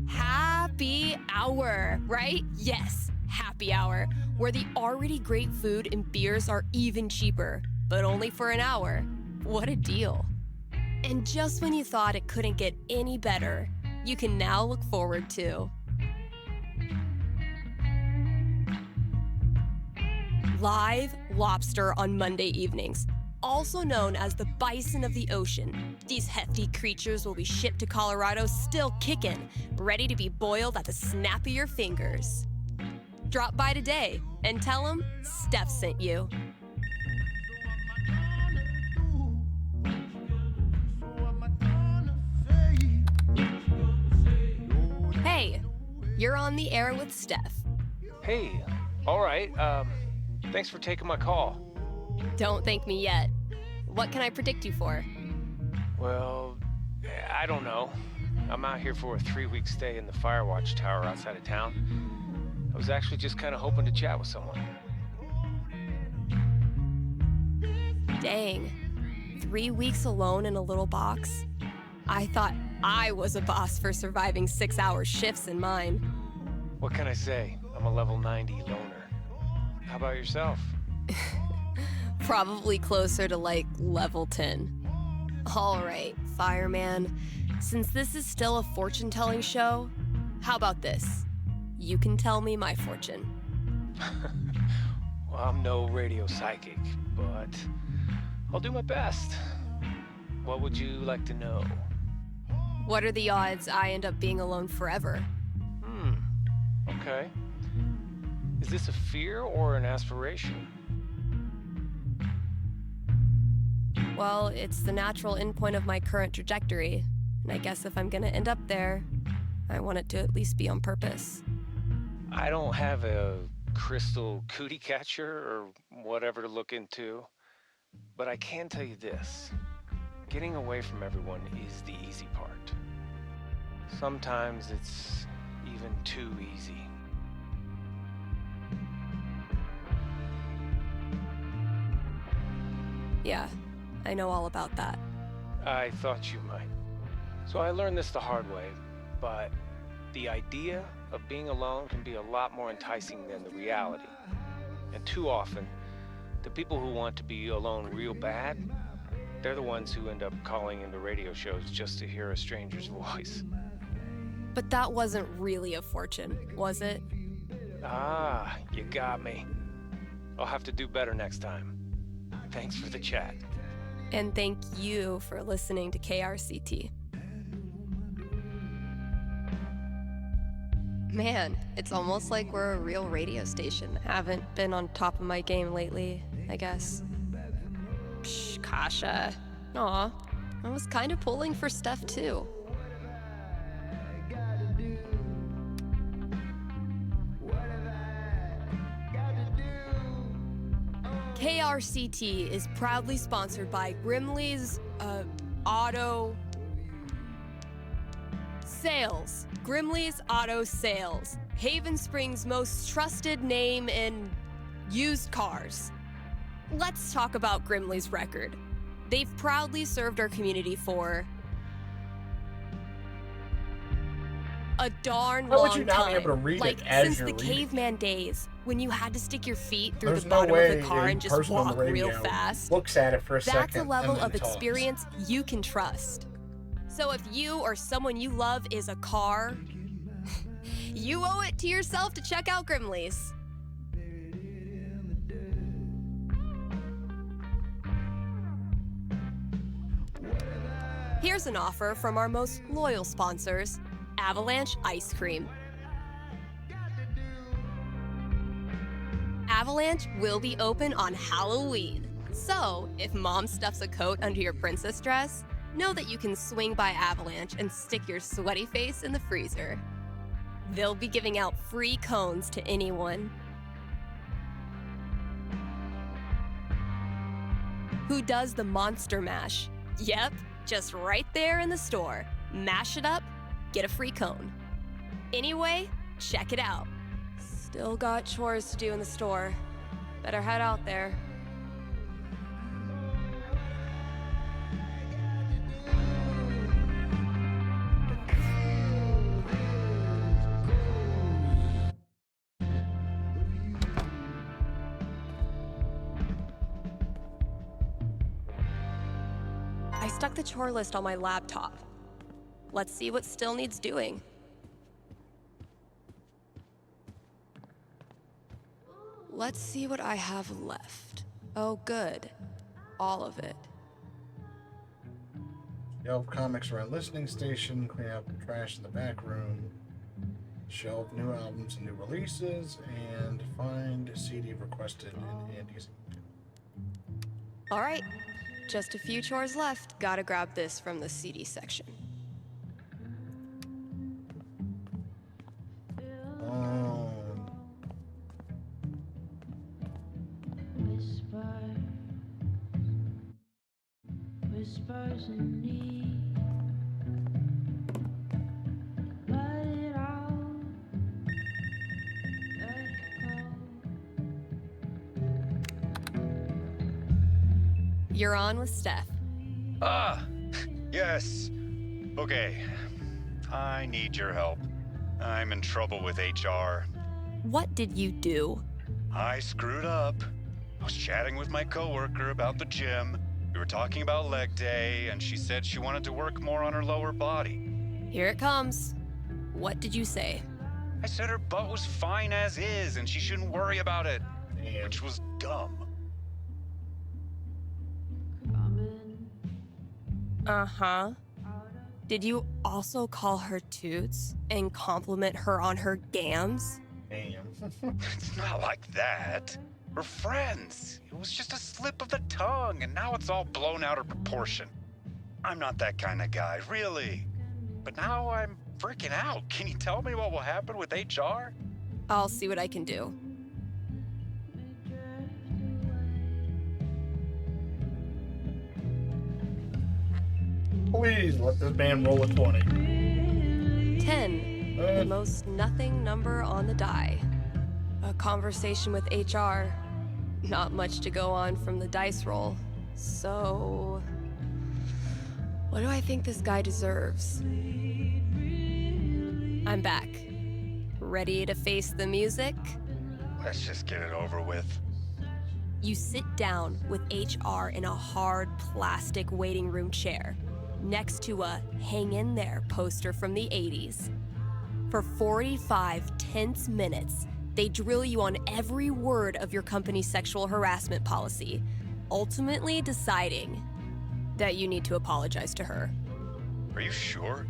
C: happy hour, right? Yes, happy hour, where the already great food and beers are even cheaper, but only for an hour. What a deal. And just when you thought it couldn't get any better, you can now look forward to live lobster on Monday evenings, also known as the bison of the ocean. These hefty creatures will be shipped to Colorado still kicking, ready to be boiled at the snap of your fingers. Drop by today and tell them Steph sent you. Hey, you're on the air with Steph.
Q: Hey, all right. Thanks for taking my call.
C: Don't thank me yet. What can I predict you for?
Q: Well, I don't know. I'm out here for a 3-week stay in the Firewatch Tower outside of town. I was actually just kind of hoping to chat with someone.
C: Dang. 3 weeks alone in a little box? I thought I was a boss for surviving 6-hour shifts in mine.
Q: What can I say? I'm a level 90 loner. How about yourself?
C: Probably closer to like level 10. All right, fireman. Since this is still a fortune-telling show, how about this? You can tell me my fortune.
Q: Well, I'm no radio psychic, but I'll do my best. What would you like to know?
C: What are the odds I end up being alone forever?
Q: Okay. Is this a fear or an aspiration?
C: Well, it's the natural endpoint of my current trajectory, and I guess if I'm gonna end up there, I want it to at least be on purpose.
Q: I don't have a crystal cootie catcher or whatever to look into, but I can tell you this. Getting away from everyone is the easy part. Sometimes it's even too easy.
C: Yeah, I know all about that.
Q: I thought you might. So I learned this the hard way, but the idea of being alone can be a lot more enticing than the reality. And too often, the people who want to be alone real bad, they're the ones who end up calling into radio shows just to hear a stranger's voice.
C: But that wasn't really a fortune, was it?
Q: Ah, you got me. I'll have to do better next time. Thanks for the chat.
C: And thank you for listening to KRCT. Man, it's almost like we're a real radio station. Haven't been on top of my game lately, I guess. Psh, Kasha. Aw, I was kind of pulling for Steph too. KRCT is proudly sponsored by Grimley's, Auto Sales. Grimley's Auto Sales. Haven Springs' most trusted name in used cars. Let's talk about Grimley's record. They've proudly served our community for a darn
A: How would
C: long
A: you not be
C: time.
A: able to read
C: like
A: it as
C: since
A: you're
C: the
A: reading?
C: caveman days, when you had to stick your feet through
A: There's
C: the
A: no
C: bottom
A: way
C: of the car
A: a
C: and just
A: person on the
C: walk real
A: radio
C: fast.
A: looks at it for a
C: That's
A: second
C: a level
A: and then
C: of
A: talks.
C: experience you can trust. So if you or someone you love is a car, you owe it to yourself to check out Grimley's. Here's an offer from our most loyal sponsors, Avalanche Ice Cream. Avalanche will be open on Halloween. So, if mom stuffs a coat under your princess dress, know that you can swing by Avalanche and stick your sweaty face in the freezer. They'll be giving out free cones to anyone who does the Monster Mash. Yep, just right there in the store. Mash it up, get a free cone. Anyway, check it out. Still got chores to do in the store. Better head out there. I stuck the chore list on my laptop. Let's see what still needs doing. Let's see what I have left. Oh, good. All of it.
A: Shelf comics around listening station, clean up the trash in the back room, shelf new albums and new releases, and find CD requested in Andy's.
C: All right, just a few chores left. Gotta grab this from the CD section.
E: Whispers in me, let it out, let it go.
C: You're on with Steph.
R: Ah, yes. Okay, I need your help. I'm in trouble with HR.
C: What did you do?
R: I screwed up. I was chatting with my coworker about the gym. We were talking about leg day, and she said she wanted to work more on her lower body.
C: Here it comes. What did you say?
R: I said her butt was fine as is, and she shouldn't worry about it, which was dumb.
C: Uh-huh. Did you also call her toots and compliment her on her gams?
A: Damn.
R: It's not like that. We're friends. It was just a slip of the tongue, and now it's all blown out of proportion. I'm not that kind of guy, really. But now I'm freaking out. Can you tell me what will happen with HR?
C: I'll see what I can do.
A: Please let this man roll a 20.
C: 10, the most nothing number on the die. A conversation with HR. Not much to go on from the dice roll. So, what do I think this guy deserves? I'm back. Ready to face the music?
R: Let's just get it over with.
C: You sit down with HR in a hard plastic waiting room chair next to a "Hang in there" poster from the 80s. For 45 tense minutes, They drill you on every word of your company's sexual harassment policy, ultimately deciding that you need to apologize to her.
R: Are you sure?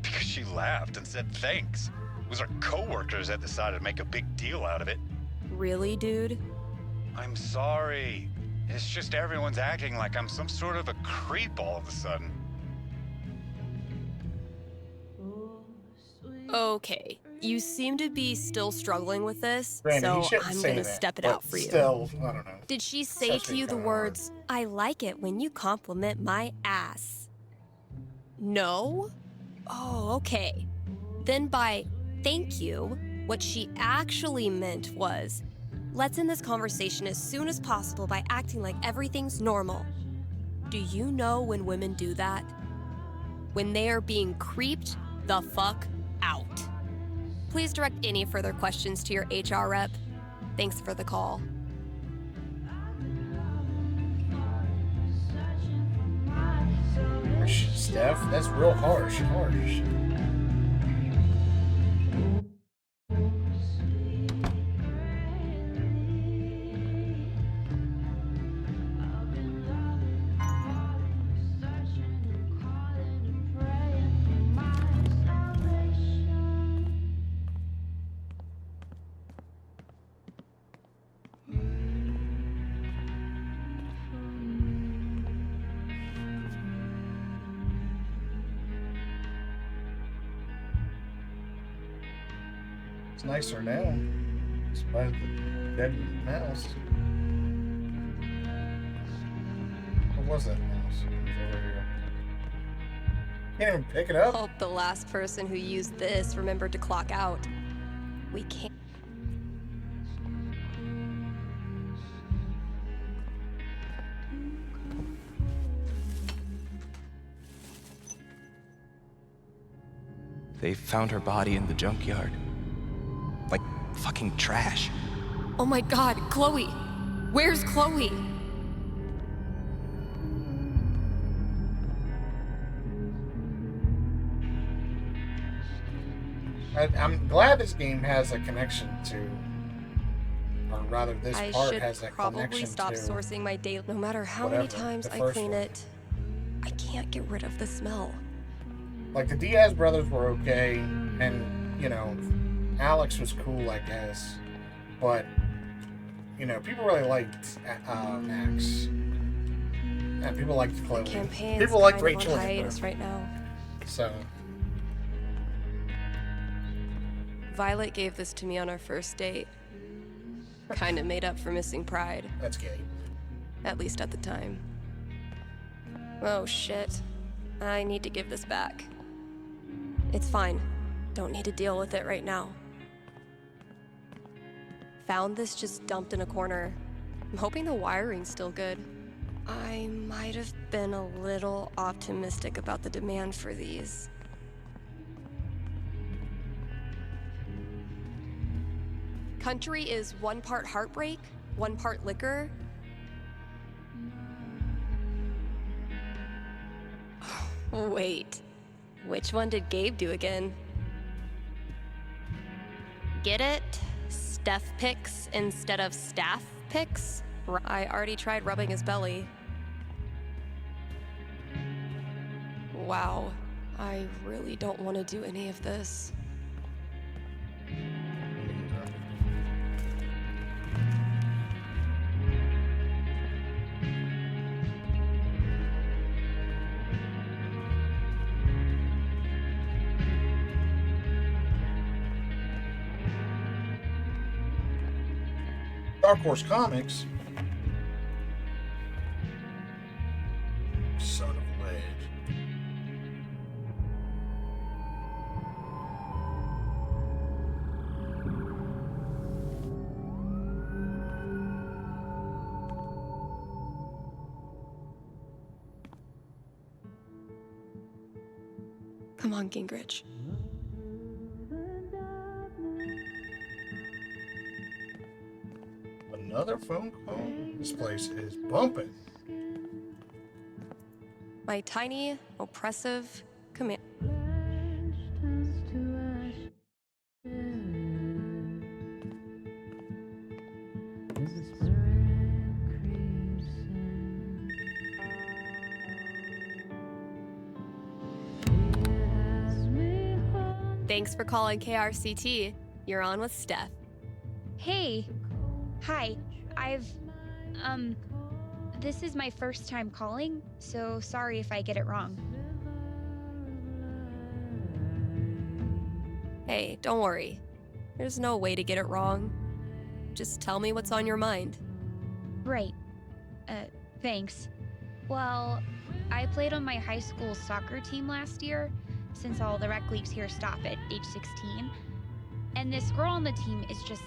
R: Because she laughed and said thanks. It was our coworkers that decided to make a big deal out of it.
C: Really, dude?
R: I'm sorry. It's just everyone's acting like I'm some sort of a creep all of a sudden.
C: Okay, you seem to be still struggling with this,
A: Granted, he
C: so
A: shouldn't
C: I'm
A: say
C: gonna
A: that,
C: step it
A: but
C: out for you.
A: still, I don't know.
C: Did she say to you the words, "I like it when you compliment my ass"? No? Oh, okay. Then by thank you, what she actually meant was, let's end this conversation as soon as possible by acting like everything's normal. Do you know when women do that? When they are being creeped the fuck out. Please direct any further questions to your HR rep. Thanks for the call.
A: Steph, that's real harsh. It's nicer now. Despite the dead mouse. What was that mouse? It was over here. Can't even pick it up.
C: Hope the last person who used this remembered to clock out. We can't.
P: They found her body in the junkyard. Like fucking trash.
C: Oh my god, Chloe! Where's Chloe?
A: I'm glad this game has a connection to, or rather, this
C: I
A: part
C: should
A: has a
C: probably
A: connection
C: stop
A: to.
C: sourcing my daily. No matter how
A: whatever,
C: many times
A: the
C: I
A: first
C: clean
A: one.
C: it, I can't get rid of the smell.
A: Like, the Diaz brothers were okay, and, you know, Alex was cool, I guess. But, you know, people really liked Max. And people liked Chloe.
C: Campaign's
A: People liked
C: kind of
A: Rachel
C: on
A: Hitler.
C: hiatus right now.
A: So,
C: Violet gave this to me on our first date. Kinda made up for missing Pride.
A: that's gay.
C: At least at the time. Oh shit. I need to give this back. It's fine. Don't need to deal with it right now. Found this just dumped in a corner. I'm hoping the wiring's still good. I might have been a little optimistic about the demand for these. Country is 1 part heartbreak, 1 part liquor. Wait, which one did Gabe do again? Get it? Steph picks instead of staff picks? I already tried rubbing his belly. Wow, I really don't want to do any of this.
A: Dark Horse Comics. Son of lead.
C: Come on, Gingrich.
A: Another phone call? This place is bumping.
C: My tiny, oppressive command. Thanks for calling KRCT. You're on with Steph.
S: Hey. Hi. This is my first time calling, so sorry if I get it wrong.
C: Hey, don't worry. There's no way to get it wrong. Just tell me what's on your mind.
S: Right. Thanks. Well, I played on my high school soccer team last year, since all the rec leagues here stop at age 16. And this girl on the team is just,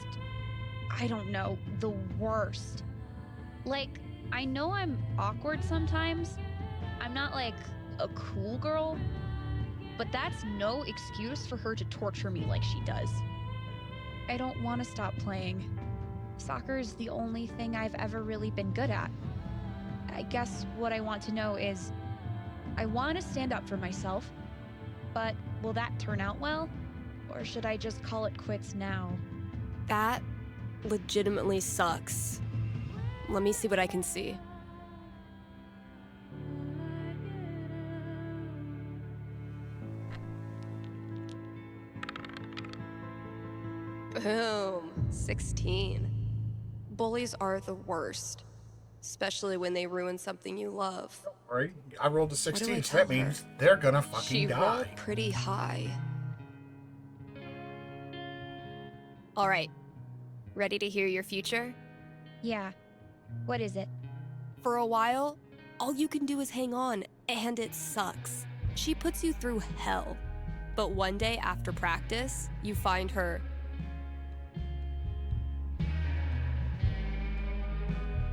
S: I don't know, the worst. Like, I know I'm awkward sometimes. I'm not like a cool girl, but that's no excuse for her to torture me like she does. I don't want to stop playing. Soccer is the only thing I've ever really been good at. I guess what I want to know is, I want to stand up for myself, but will that turn out well? Or should I just call it quits now?
C: That legitimately sucks. Let me see what I can see. Boom, 16. Bullies are the worst, especially when they ruin something you love.
A: Right? I rolled a
C: What do
A: 16,
C: I
A: so that
C: tell her?
A: means they're gonna fucking
C: She
A: die.
C: rolled pretty high. All right, ready to hear your future?
S: Yeah. What is it?
C: For a while, all you can do is hang on, and it sucks. She puts you through hell. But one day after practice, you find her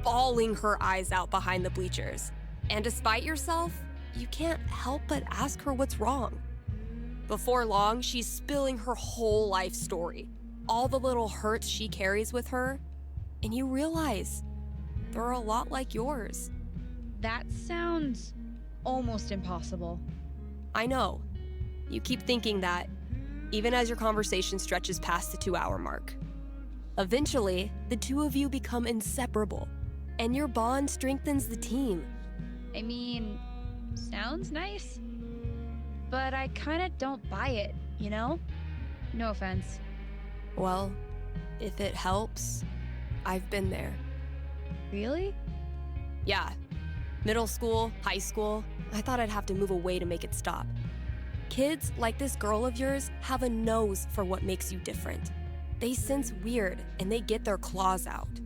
C: bawling her eyes out behind the bleachers. And despite yourself, you can't help but ask her what's wrong. Before long, she's spilling her whole life story, all the little hurts she carries with her, and you realize they're a lot like yours.
S: That sounds almost impossible.
C: I know. You keep thinking that, even as your conversation stretches past the 2-hour mark. Eventually, the two of you become inseparable, and your bond strengthens the team.
S: I mean, sounds nice, but I kinda don't buy it, you know? No offense.
C: Well, if it helps, I've been there.
S: Really?
C: Yeah. Middle school, high school, I thought I'd have to move away to make it stop. Kids like this girl of yours have a nose for what makes you different. They sense weird and they get their claws out.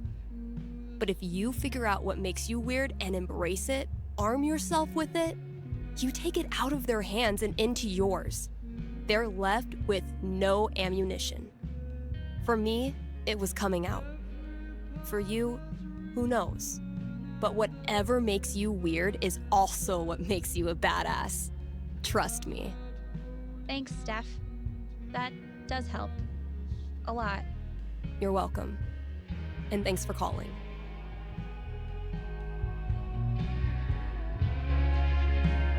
C: But if you figure out what makes you weird and embrace it, arm yourself with it, you take it out of their hands and into yours. They're left with no ammunition. For me, it was coming out. For you, who knows? But whatever makes you weird is also what makes you a badass. Trust me.
S: Thanks, Steph. That does help. A lot.
C: You're welcome. And thanks for calling.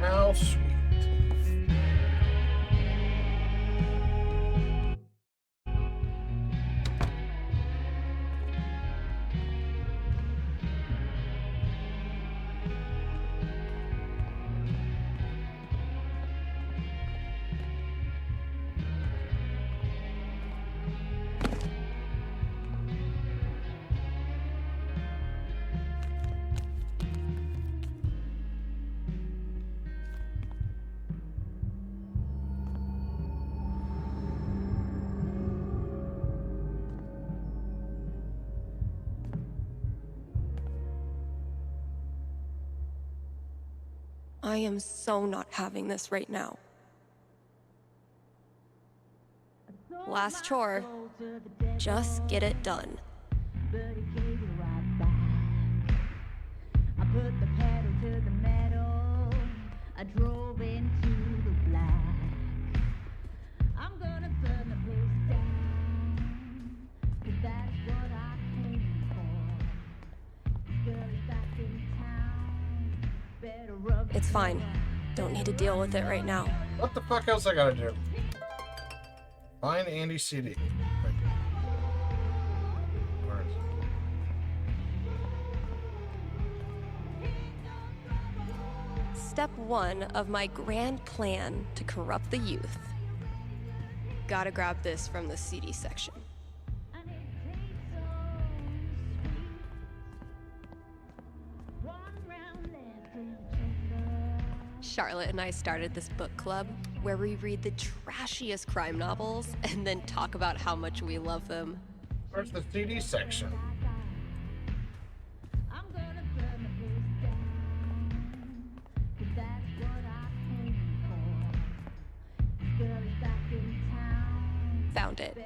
A: How sweet.
C: I am so not having this right now. Last chore. Just get it done.
I: I put the pedal to the metal. I drove into the black. I'm gonna burn the place down, 'cause that's what I came for. This girl is back in town. Better rub
C: It's fine. Don't need to deal with it right now.
A: What the fuck else I gotta do? Find Andy's CD. Where is it?
C: Step 1 of my grand plan to corrupt the youth. Gotta grab this from the CD section. Charlotte and I started this book club where we read the trashiest crime novels and then talk about how much we love them.
A: Where's the CD section?
C: Found it.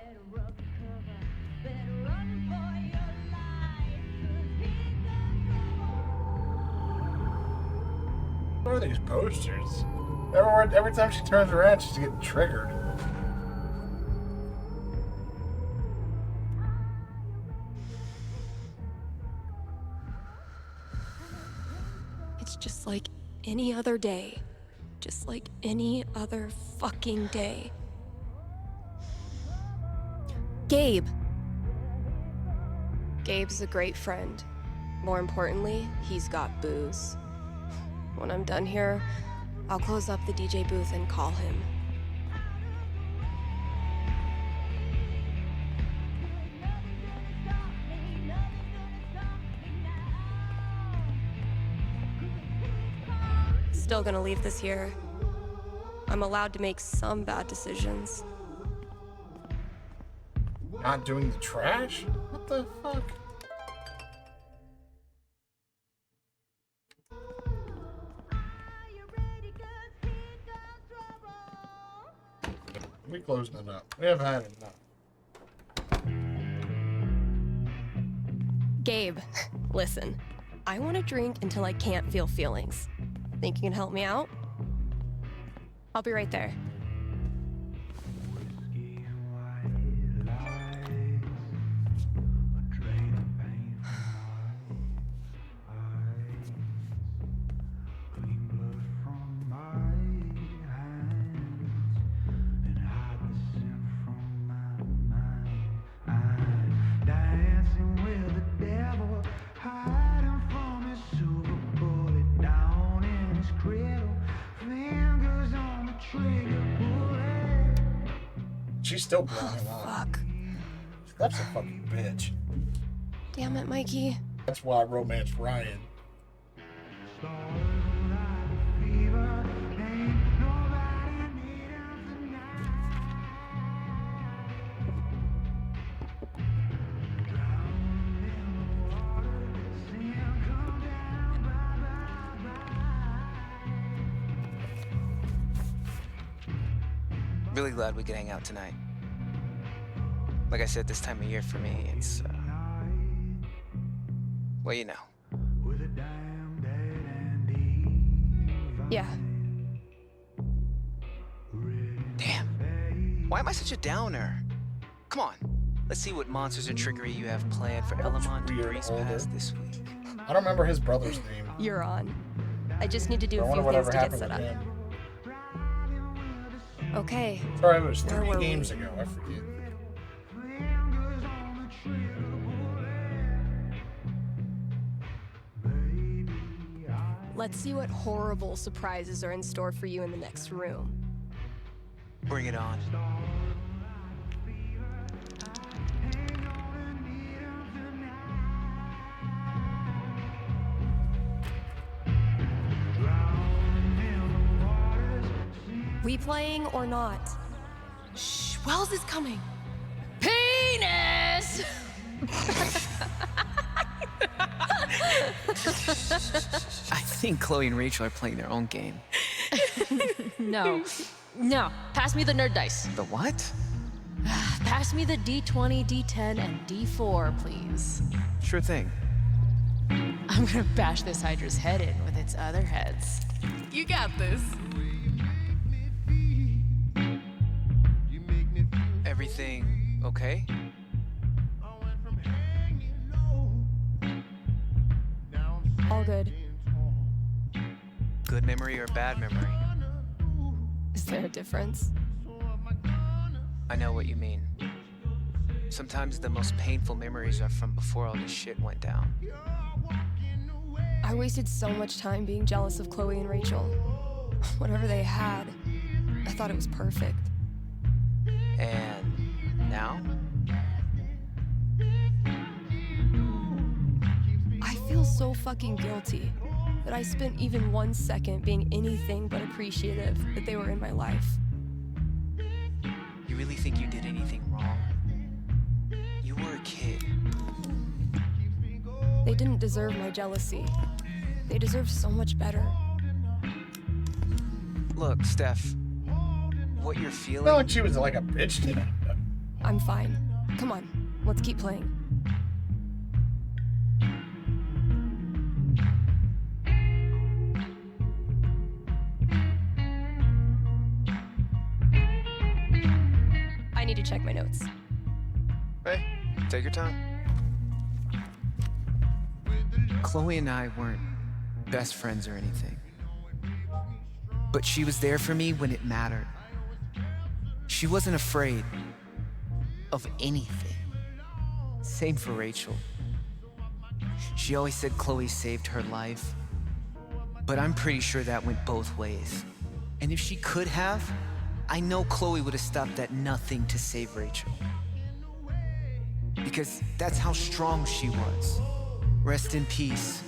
A: What are these posters? Every time she turns around, she's getting triggered.
C: It's just like any other day. Just like any other fucking day. Gabe. Gabe's a great friend. More importantly, he's got booze. When I'm done here, I'll close up the DJ booth and call him. Still gonna leave this here. I'm allowed to make some bad decisions.
A: Not doing the trash? What the fuck? We closing it up. We have had enough.
C: Gabe, listen. I want to drink until I can't feel feelings. Think you can help me out? I'll be right there.
A: She's still blowing him up.
C: Fuck.
A: That's a fucking bitch.
C: Damn it, Mikey.
A: That's why I romanced Ryan.
T: Really glad we could hang out tonight. Like I said, this time of year for me, it's, well, you know.
C: Yeah.
T: Damn. Why am I such a downer? Come on. Let's see what monsters and trickery you have planned for Elamon to breeze past this week.
A: I don't remember his brother's name.
C: You're on. I just need to do
A: I
C: a
A: wonder
C: few things
A: whatever
C: to get
A: happened
C: set
A: with
C: up.
A: him.
C: Okay.
A: Sorry, it was
C: Where
A: 3
C: were
A: games
C: we?
A: ago. I forget.
C: Let's see what horrible surprises are in store for you in the next room.
T: Bring it on.
C: We playing or not?
N: Shh, Wells is coming. Penis!
T: I think Chloe and Rachel are playing their own game.
N: No. No. Pass me the nerd dice.
T: The what?
N: Pass me the D20, D10, and D4, please.
T: Sure thing.
N: I'm gonna bash this Hydra's head in with its other heads. You got this.
T: Everything okay?
C: All good.
T: Good memory or bad memory?
C: Is there a difference?
T: I know what you mean. Sometimes the most painful memories are from before all this shit went down.
C: I wasted so much time being jealous of Chloe and Rachel. Whatever they had, I thought it was perfect.
T: And now?
C: I feel so fucking guilty that I spent even 1 second being anything but appreciative that they were in my life.
T: You really think you did anything wrong? You were a kid.
C: They didn't deserve my jealousy. They deserve so much better.
T: Look, Steph, what you're feeling...
A: Not like she was like a bitch to them.
C: I'm fine. Come on, let's keep playing. I need to check my notes.
T: Hey, take your time. Chloe and I weren't best friends or anything. But she was there for me when it mattered. She wasn't afraid of anything. Same for Rachel. She always said Chloe saved her life. But I'm pretty sure that went both ways. And if she could have, I know Chloe would have stopped at nothing to save Rachel. Because that's how strong she was. Rest in peace,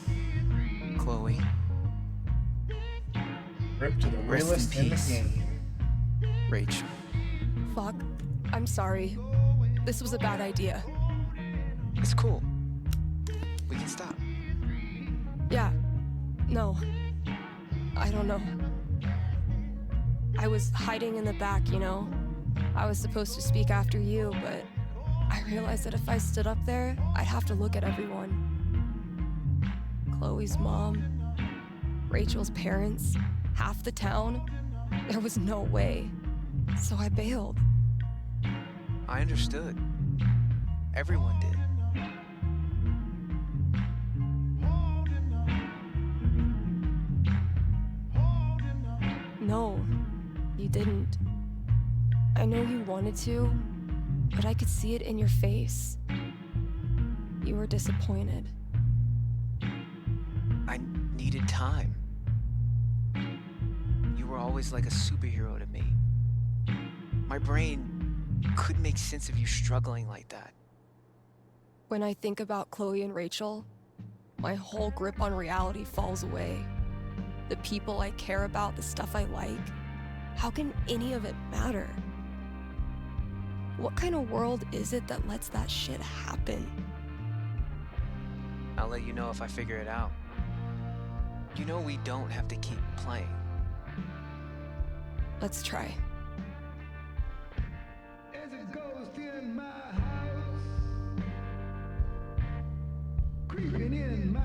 T: Chloe.
A: Rip to the realest in the game.
T: Rachel.
C: Fuck. I'm sorry. This was a bad idea.
T: It's cool. We can stop.
C: Yeah. No. I don't know. I was hiding in the back, you know? I was supposed to speak after you, but I realized that if I stood up there, I'd have to look at everyone. Chloe's mom, Rachel's parents, half the town. There was no way. So I bailed.
T: I understood. Everyone did.
C: No, you didn't. I know you wanted to, but I could see it in your face. You were disappointed.
T: I needed time. You were always like a superhero to me. My brain couldn't make sense of you struggling like that.
C: When I think about Chloe and Rachel, my whole grip on reality falls away. The people I care about, the stuff I like, how can any of it matter? What kind of world is it that lets that shit happen?
T: I'll let you know if I figure it out. You know we don't have to keep playing.
C: Let's try.
E: As a ghost in my house, creeping in my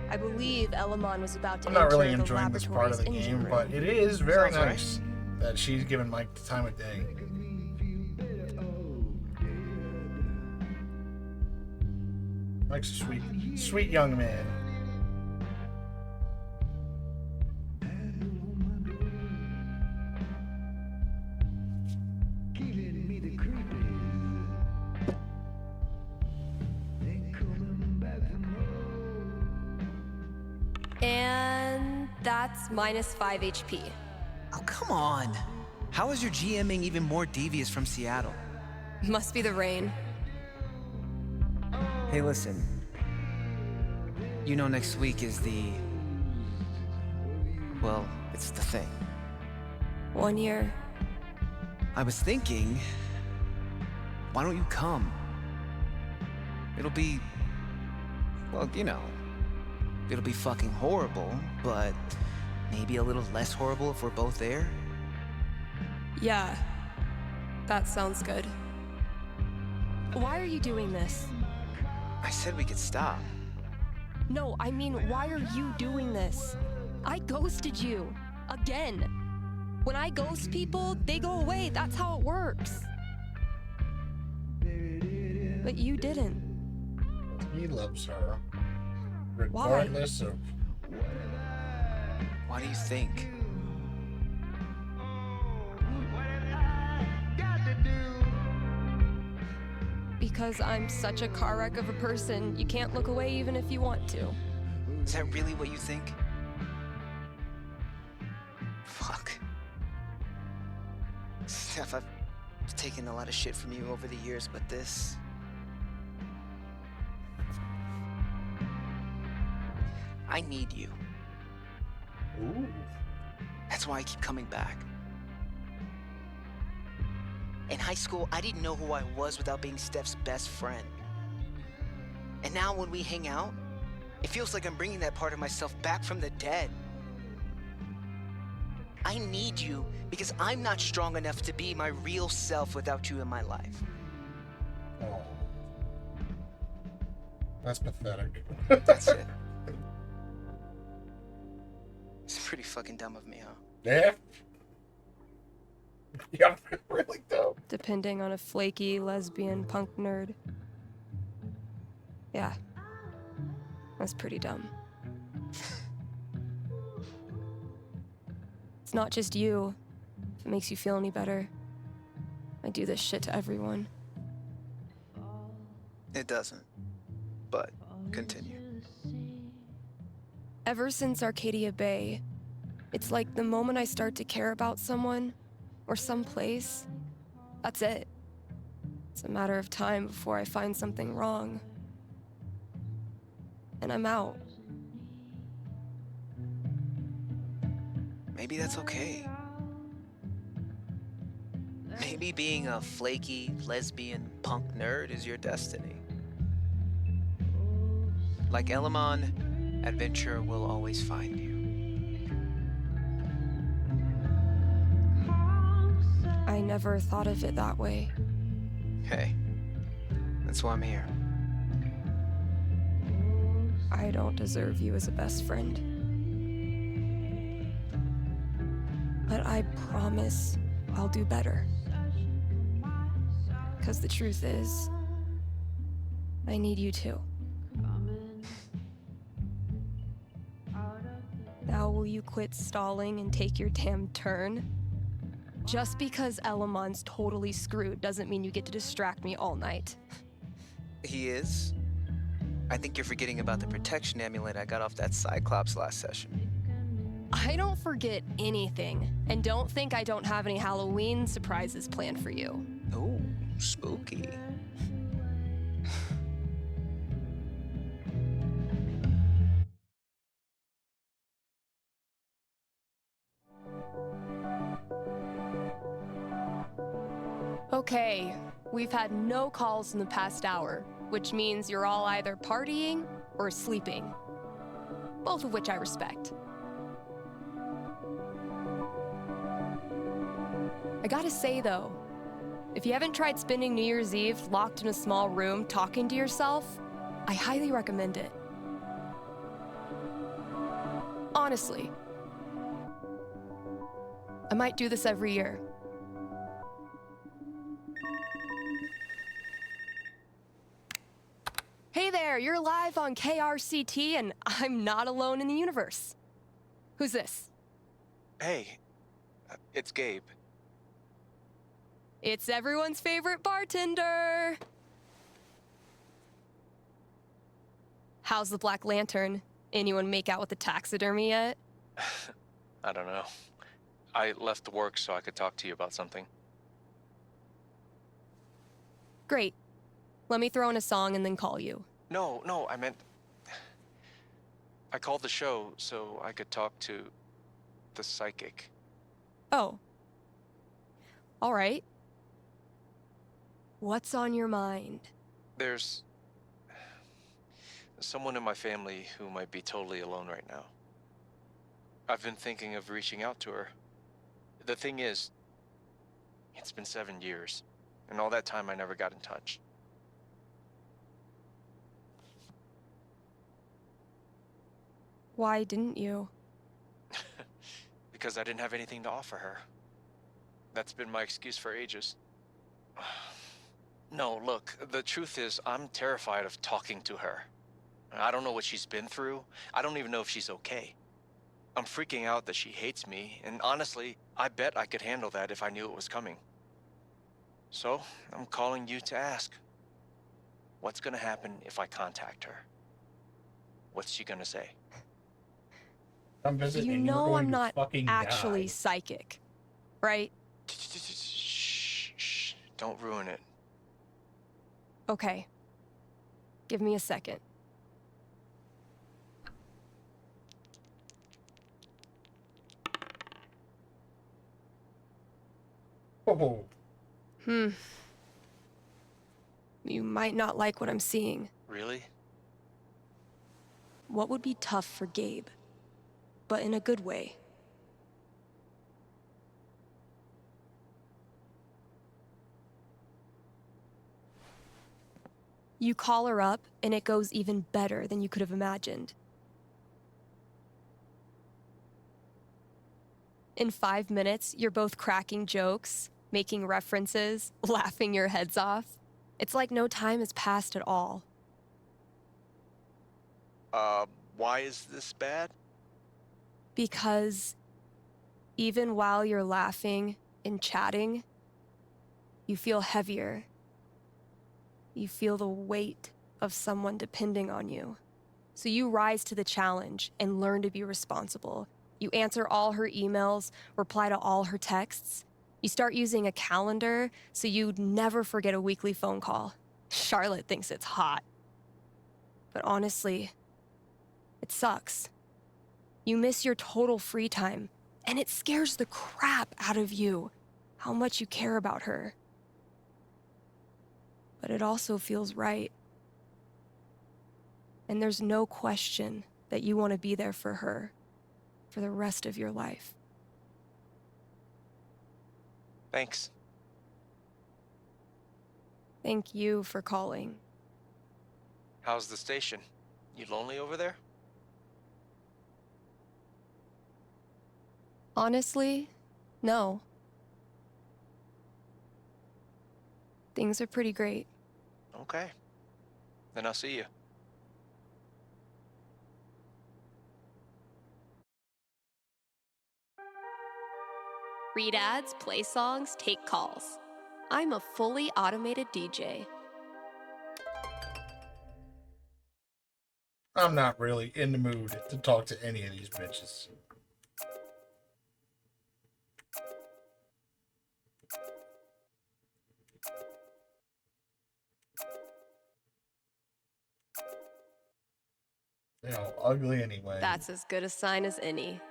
C: I believe Elamon was about to
A: I'm not
C: enter
A: really
C: the
A: enjoying this part of the
C: laboratory's engine
A: game,
C: room.
A: but it is very
T: Sounds
A: nice that she's given Mike the time of day. Mike's a sweet young man.
E: giving me the creepies. Ain't coming back for more.
C: And that's minus 5 HP.
T: Oh, come on. How is your GMing even more devious from Seattle?
C: Must be the rain.
T: Hey, listen. You know next week is the... Well, it's the thing.
C: 1 year.
T: I was thinking... Why don't you come? It'll be... Well, you know... It'll be fucking horrible, but... Maybe a little less horrible if we're both there?
C: Yeah. That sounds good. Why are you doing this?
T: I said we could stop.
C: No, I mean, why are you doing this? I ghosted you. Again. When I ghost people, they go away. That's how it works. But you didn't.
A: He loves her. Regardless of...
T: Why do you think?
C: Because I'm such a car wreck of a person, you can't look away even if you want to.
T: Is that really what you think? Fuck. Steph, I've I've taken a lot of shit from you over the years, but this... I need you.
A: Ooh.
T: That's why I keep coming back. In high school, I didn't know who I was without being Steph's best friend. And now when we hang out, it feels like I'm bringing that part of myself back from the dead. I need you because I'm not strong enough to be my real self without you in my life.
A: Oh. That's pathetic.
T: That's it. It's pretty fucking dumb of me, huh?
A: Yeah. Yeah, really dumb.
C: Depending on a flaky lesbian punk nerd. Yeah. That's pretty dumb. It's not just you. If it makes you feel any better. I do this shit to everyone.
T: It doesn't. But continue.
C: Ever since Arcadia Bay, it's like the moment I start to care about someone or someplace, that's it. It's a matter of time before I find something wrong. And I'm out.
T: Maybe that's okay. Maybe being a flaky, lesbian, punk nerd is your destiny. Like Elamon, adventure will always find you.
C: I never thought of it that way.
T: Hey, that's why I'm here.
C: I don't deserve you as a best friend. But I promise I'll do better. Because the truth is, I need you too. Now will you quit stalling and take your damn turn? Just because Elamon's totally screwed doesn't mean you get to distract me all night.
T: He is? I think you're forgetting about the protection amulet I got off that Cyclops last session.
C: I don't forget anything, and don't think I don't have any Halloween surprises planned for you.
T: Ooh, spooky.
C: Okay, we've had no calls in the past hour, which means you're all either partying or sleeping. Both of which I respect. I gotta say though, if you haven't tried spending New Year's Eve locked in a small room talking to yourself, I highly recommend it. Honestly. I might do this every year. Hey there, you're live on KRCT and I'm not alone in the universe. Who's this?
Q: Hey, it's Gabe.
C: It's everyone's favorite bartender. How's the Black Lantern? Anyone make out with the taxidermy yet?
Q: I don't know. I left work so I could talk to you about something.
C: Great. Let me throw in a song and then call you.
Q: No, I meant... I called the show so I could talk to the psychic.
C: Oh. All right. What's on your mind?
Q: There's someone in my family who might be totally alone right now. I've been thinking of reaching out to her. The thing is, it's been 7 years, and all that time I never got in touch.
C: Why didn't you?
Q: Because I didn't have anything to offer her. That's been my excuse for ages. No, look, the truth is, I'm terrified of talking to her. I don't know what she's been through. I don't even know if she's okay. I'm freaking out that she hates me, and honestly, I bet I could handle that if I knew it was coming. So, I'm calling you to ask. What's gonna happen if I contact her? What's she gonna say?
A: Come visit
C: You
A: and you're
C: know
A: going
C: I'm
A: to
C: not
A: fucking
C: actually
A: die.
C: psychic, right?
Q: Shh.
U: Don't ruin it.
C: Okay. Give me a second.
A: Oh.
C: You might not like what I'm seeing.
U: Really?
C: What would be tough for Gabe, but in a good way? You call her up, and it goes even better than you could have imagined. In 5 minutes, you're both cracking jokes, making references, laughing your heads off. It's like no time has passed at all.
U: Why is this bad?
C: Because even while you're laughing and chatting, you feel heavier. You feel the weight of someone depending on you. So you rise to the challenge and learn to be responsible. You answer all her emails, reply to all her texts. You start using a calendar so you never forget a weekly phone call. Charlotte thinks it's hot. But honestly, it sucks. You miss your total free time, and it scares the crap out of you how much you care about her. But it also feels right. And there's no question that you want to be there for her for the rest of your life.
U: Thanks.
C: Thank you for calling.
U: How's the station? You lonely over there?
C: Honestly, no. Things are pretty great.
U: Okay. Then I'll see you.
C: Read ads, play songs, take calls. I'm a fully automated DJ.
A: I'm not really in the mood to talk to any of these bitches. They're all ugly anyway.
C: That's as good a sign as any.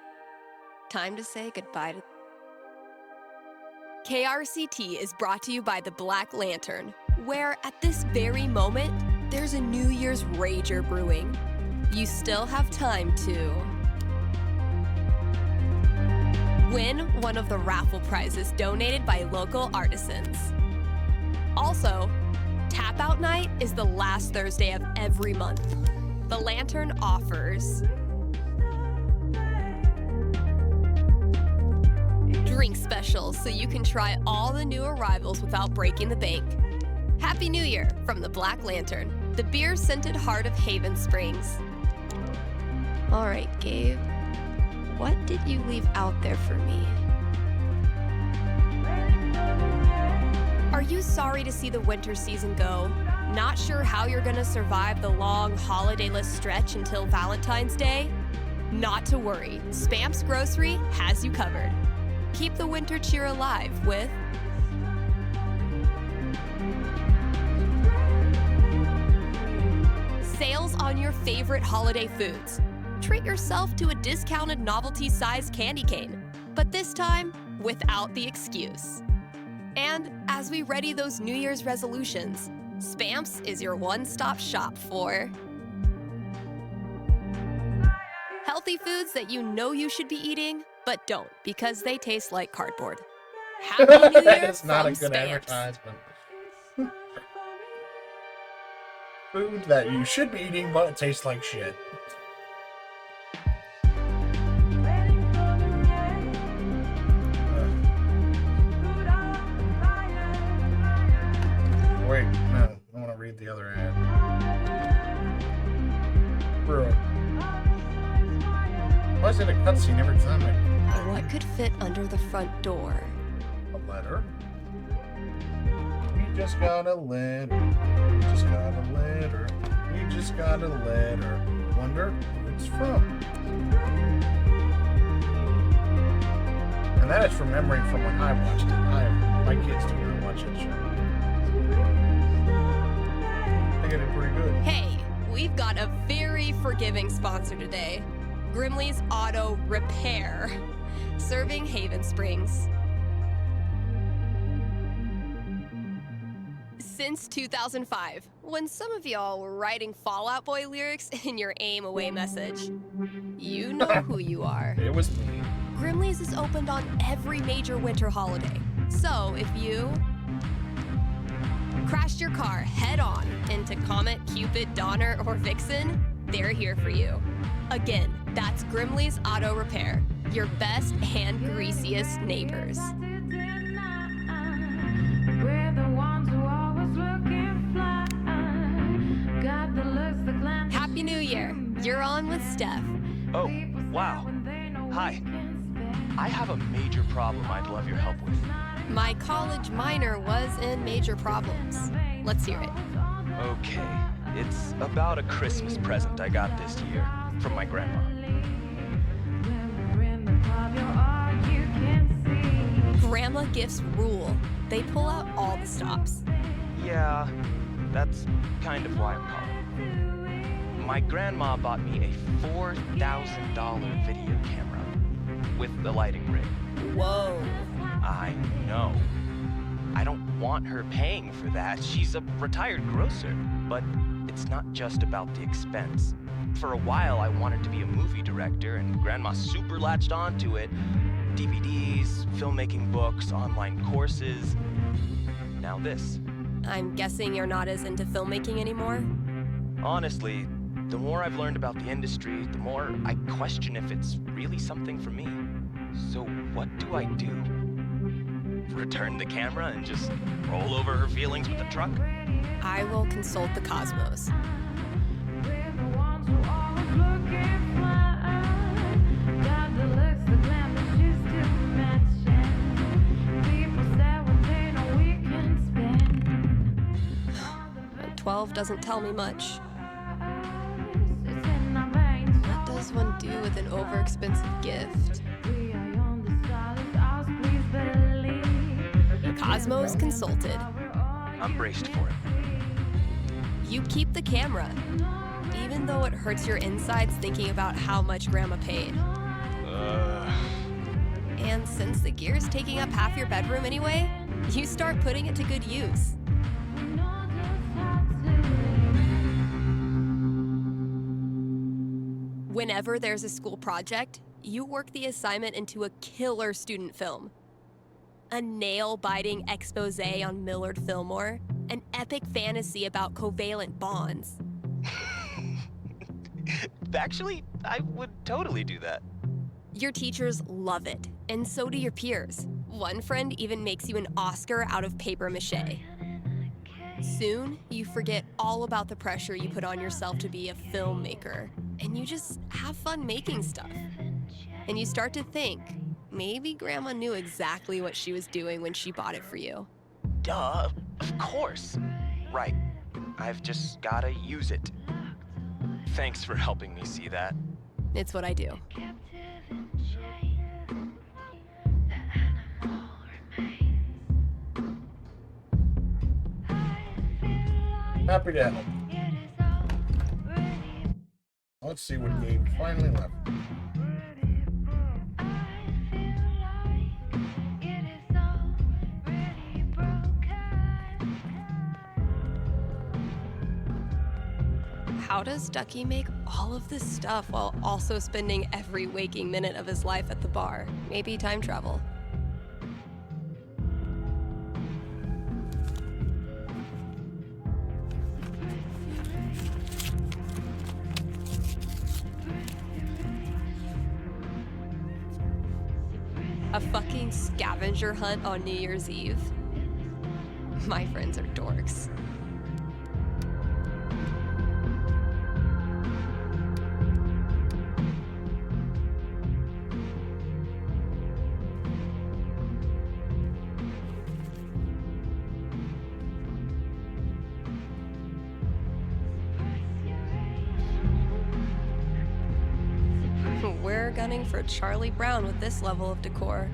C: Time to say goodbye to... KRCT is brought to you by the Black Lantern, where at this very moment, there's a New Year's rager brewing. You still have time to win one of the raffle prizes donated by local artisans. Also, Tap Out Night is the last Thursday of every month. The Lantern offers drink specials so you can try all the new arrivals without breaking the bank. Happy New Year from the Black Lantern, the beer-scented heart of Haven Springs. All right, Gabe, what did you leave out there for me? Are you sorry to see the winter season go? Not sure how you're gonna survive the long holidayless stretch until Valentine's Day? Not to worry, Spam's Grocery has you covered. Keep the winter cheer alive with sales on your favorite holiday foods. Treat yourself to a discounted novelty-sized candy cane, but this time without the excuse. And as we ready those New Year's resolutions, Spamps is your one-stop shop for healthy foods that you know you should be eating, but don't because they taste like cardboard. Happy New Year
A: It's not a
C: from
A: good
C: Spamps.
A: advertisement. Food that you should be eating, but it tastes like shit. Wait, no, I want to read the other ad. Bro. Why is it a cutscene every time
C: What could fit under the front door?
A: A letter? We just got a letter. We just got a letter. We just got a letter. Wonder who it's from. And that is from memory from when I watched it. My kids do not watch that show. getting pretty good.
C: Hey, we've got a very forgiving sponsor today. Grimley's Auto Repair, serving Haven Springs. Since 2005, when some of y'all were writing Fall Out Boy lyrics in your aim away message. You know who you are.
A: It was me.
C: Grimley's is opened on every major winter holiday. So if you crashed your car head on into Comet, Cupid, Donner, or Vixen, they're here for you. Again, that's Grimley's Auto Repair, your best and greasiest neighbors. Happy New Year. You're on with Steph.
B: Oh, wow. Hi. I have a major problem I'd love your help with.
C: My college minor was in major problems. Let's hear it.
B: Okay. It's about a Christmas present I got this year from my grandma.
C: Grandma gifts rule. They pull out all the stops.
B: Yeah, that's kind of why I'm calling. My grandma bought me a $4,000 video camera with the lighting rig.
C: Whoa.
B: I know. I don't want her paying for that. She's a retired grocer. But it's not just about the expense. For a while, I wanted to be a movie director, and Grandma super latched onto it. DVDs, filmmaking books, online courses. Now this.
C: I'm guessing you're not as into filmmaking anymore?
B: Honestly, the more I've learned about the industry, the more I question if it's really something for me. So what do I do? Return the camera and just roll over her feelings with the truck?
C: I will consult the cosmos. And 12 doesn't tell me much. What does one do with an overexpensive gift? Cosmos consulted.
B: I'm braced for it.
C: You keep the camera, even though it hurts your insides thinking about how much Grandma paid. And since the gear's taking up half your bedroom anyway, you start putting it to good use. Whenever there's a school project, you work the assignment into a killer student film. A nail-biting expose on Millard Fillmore, an epic fantasy about covalent bonds.
B: Actually, I would totally do that.
C: Your teachers love it, and so do your peers. One friend even makes you an Oscar out of paper mache. Soon, you forget all about the pressure you put on yourself to be a filmmaker, and you just have fun making stuff. And you start to think, maybe Grandma knew exactly what she was doing when she bought it for you.
B: Duh, of course. Right. I've just gotta use it. Thanks for helping me see that.
C: It's what I do.
A: Happy to help. Let's see what game finally left.
C: How does Ducky make all of this stuff while also spending every waking minute of his life at the bar? Maybe time travel. A fucking scavenger hunt on New Year's Eve? My friends are dorks. We're gunning for Charlie Brown with this level of decor.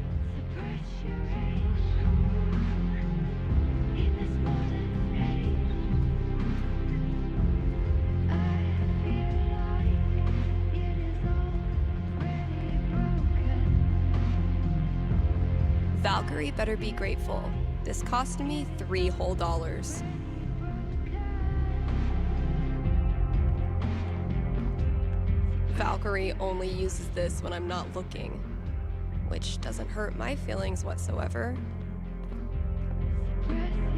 C: Valkyrie better be grateful. This cost me $3 whole. Valkyrie only uses this when I'm not looking, which doesn't hurt my feelings whatsoever.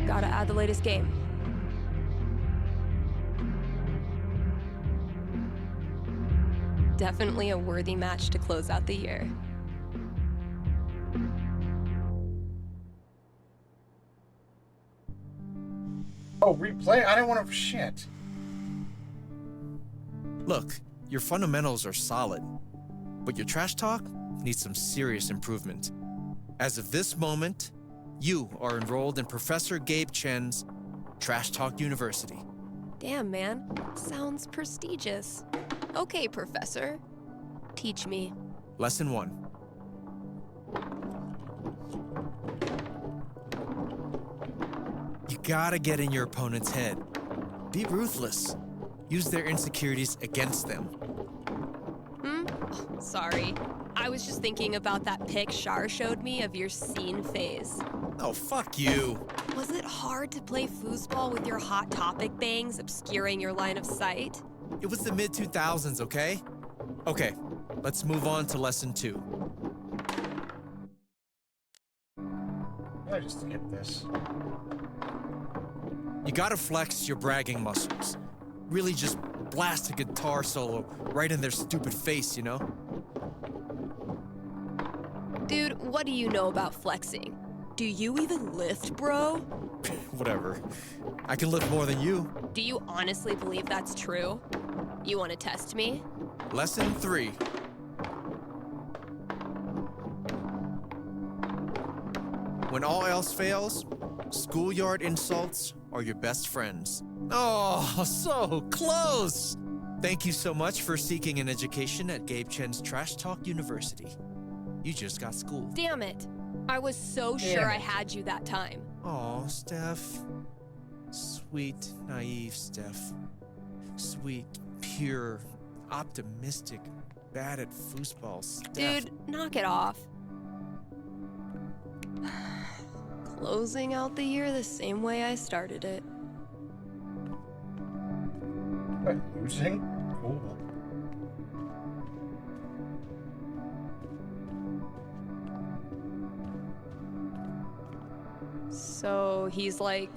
C: Gotta add the latest game. Definitely a worthy match to close out the year.
A: Oh, replay? I don't want to. Shit.
P: Look, your fundamentals are solid, but your trash talk needs some serious improvement. As of this moment, you are enrolled in Professor Gabe Chen's Trash Talk University.
C: Damn, man. Sounds prestigious. Okay, Professor. Teach me.
P: Lesson 1. You gotta get in your opponent's head. Be ruthless. Use their insecurities against them.
C: Oh, sorry. I was just thinking about that pic Shar showed me of your scene phase.
P: Oh, fuck you.
C: Was it hard to play foosball with your Hot Topic bangs obscuring your line of sight?
P: It was the mid-2000s, okay? Okay, let's move on to lesson 2.
A: I just skip this.
P: You gotta flex your bragging muscles. Really just blast a guitar solo right in their stupid face, you know?
C: Dude, what do you know about flexing? Do you even lift, bro?
P: Whatever. I can lift more than you.
C: Do you honestly believe that's true? You want to test me?
P: Lesson 3. When all else fails, schoolyard insults are your best friends. Oh, so close! Thank you so much for seeking an education at Gabe Chen's Trash Talk University. You just got schooled.
C: Damn it. I was so sure I had you that time.
P: Aw, Steph. Sweet, naive Steph. Sweet, pure, optimistic, bad at foosball Steph.
C: Dude, knock it off. Closing out the year the same way I started it.
A: Losing? Cool.
C: So he's like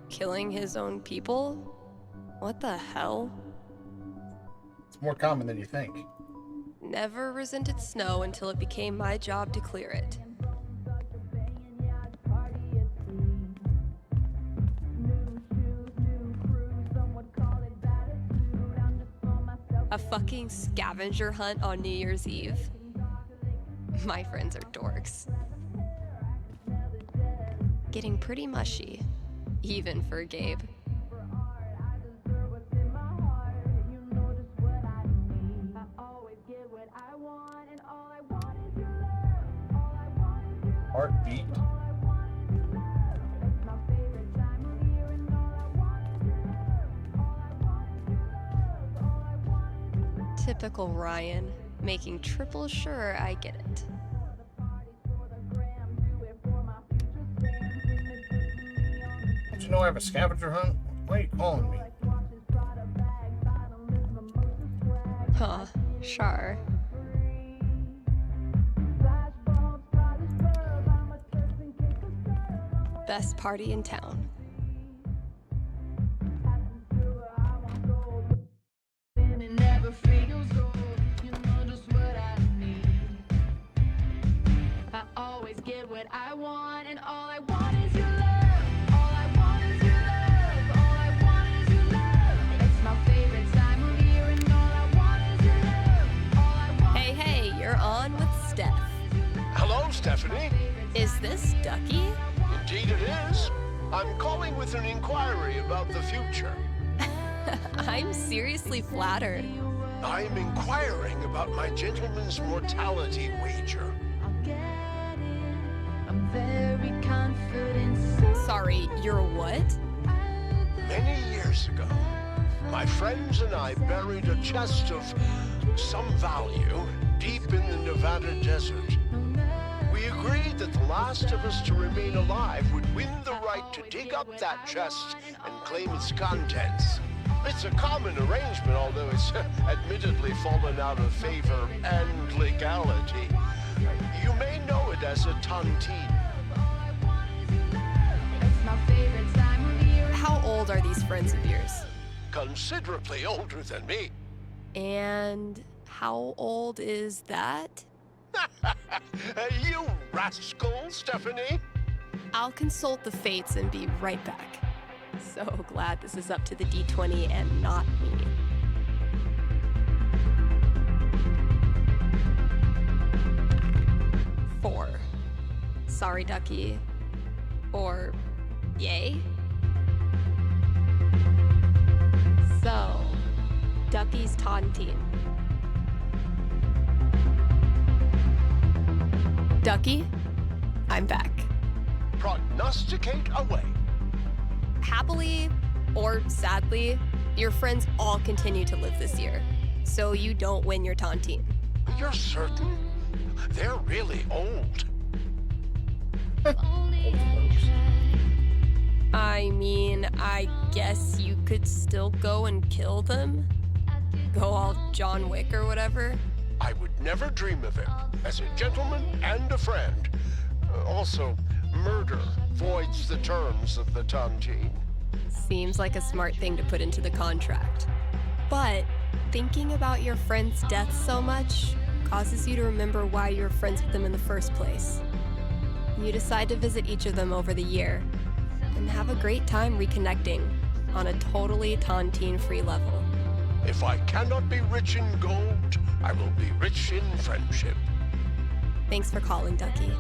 C: killing his own people? What the hell?
A: It's more common than you think.
C: Never resented snow until it became my job to clear it. A fucking scavenger hunt on New Year's Eve. My friends are dorks. Getting pretty mushy, even for Gabe.
A: Heartbeat.
C: Typical Ryan, making triple sure I get it.
A: Don't you know I have a scavenger hunt? Why are you calling me?
C: Huh, sure. Best party in town. Hey, hey, you're on with Steph.
D: Hello, Stephanie.
C: Is this Ducky?
D: Indeed it is. I'm calling with an inquiry about the future.
C: I'm seriously flattered.
D: I'm inquiring about my gentleman's mortality wager.
C: Sorry, you're what?
D: Many years ago, my friends and I buried a chest of some value deep in the Nevada desert. We We agreed that the last of us to remain alive would win the right to dig up that chest and claim its contents. It's a common arrangement, although it's admittedly fallen out of favor and legality. You may know it as a tontine.
C: How old are these friends of yours?
D: Considerably older than me.
C: And how old is that?
D: You rascal, Stephanie.
C: I'll consult the fates and be right back. So glad this is up to the D20 and not me. Four. Sorry, Ducky. Or yay? So, Ducky's taunting. Ducky, I'm back.
D: Prognosticate away.
C: Happily or sadly, your friends all continue to live this year, so you don't win your taunting.
D: You're certain? They're really old.
C: I mean, I guess you could still go and kill them? Go all John Wick or whatever?
D: I would never dream of it, as a gentleman and a friend. Also, murder voids the terms of the tontine.
C: Seems like a smart thing to put into the contract. But thinking about your friend's death so much causes you to remember why you were friends with them in the first place. You decide to visit each of them over the year and have a great time reconnecting on a totally tontine-free level.
D: If I cannot be rich in gold, I will be rich in friendship.
C: Thanks for calling, Ducky.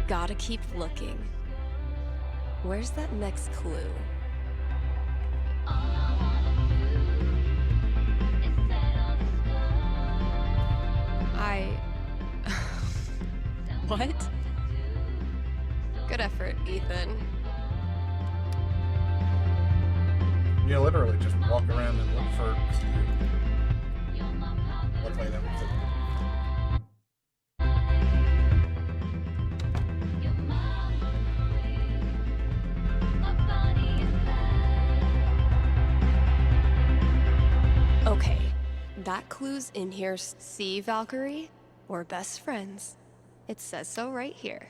C: Gotta keep looking. Where's that next clue? What? Good effort, Ethan.
A: You literally just walk around and look for. Luckily, that was it.
C: Okay, that clue's in here. See, Valkyrie? We're best friends. It says so right here.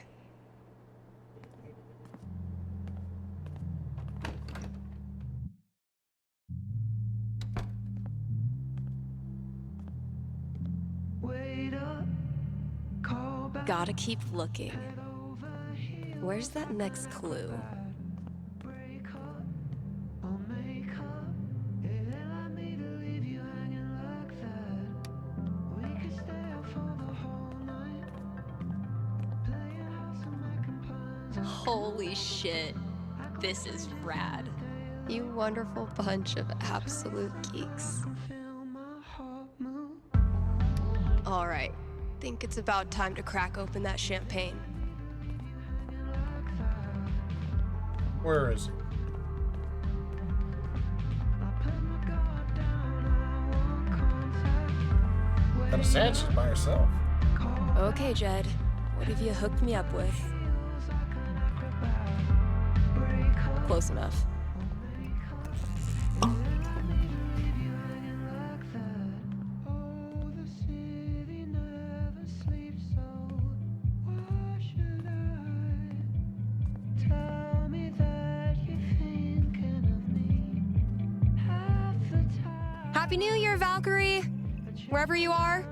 C: Gotta keep looking. Where's that next clue? Holy shit, this is rad. You wonderful bunch of absolute geeks. All right, think it's about time to crack open that champagne.
A: Where is it? Kinda sad she's by herself.
C: Okay, Jed, what have you hooked me up with? Close enough. Happy New Year, Valkyrie! Wherever you are.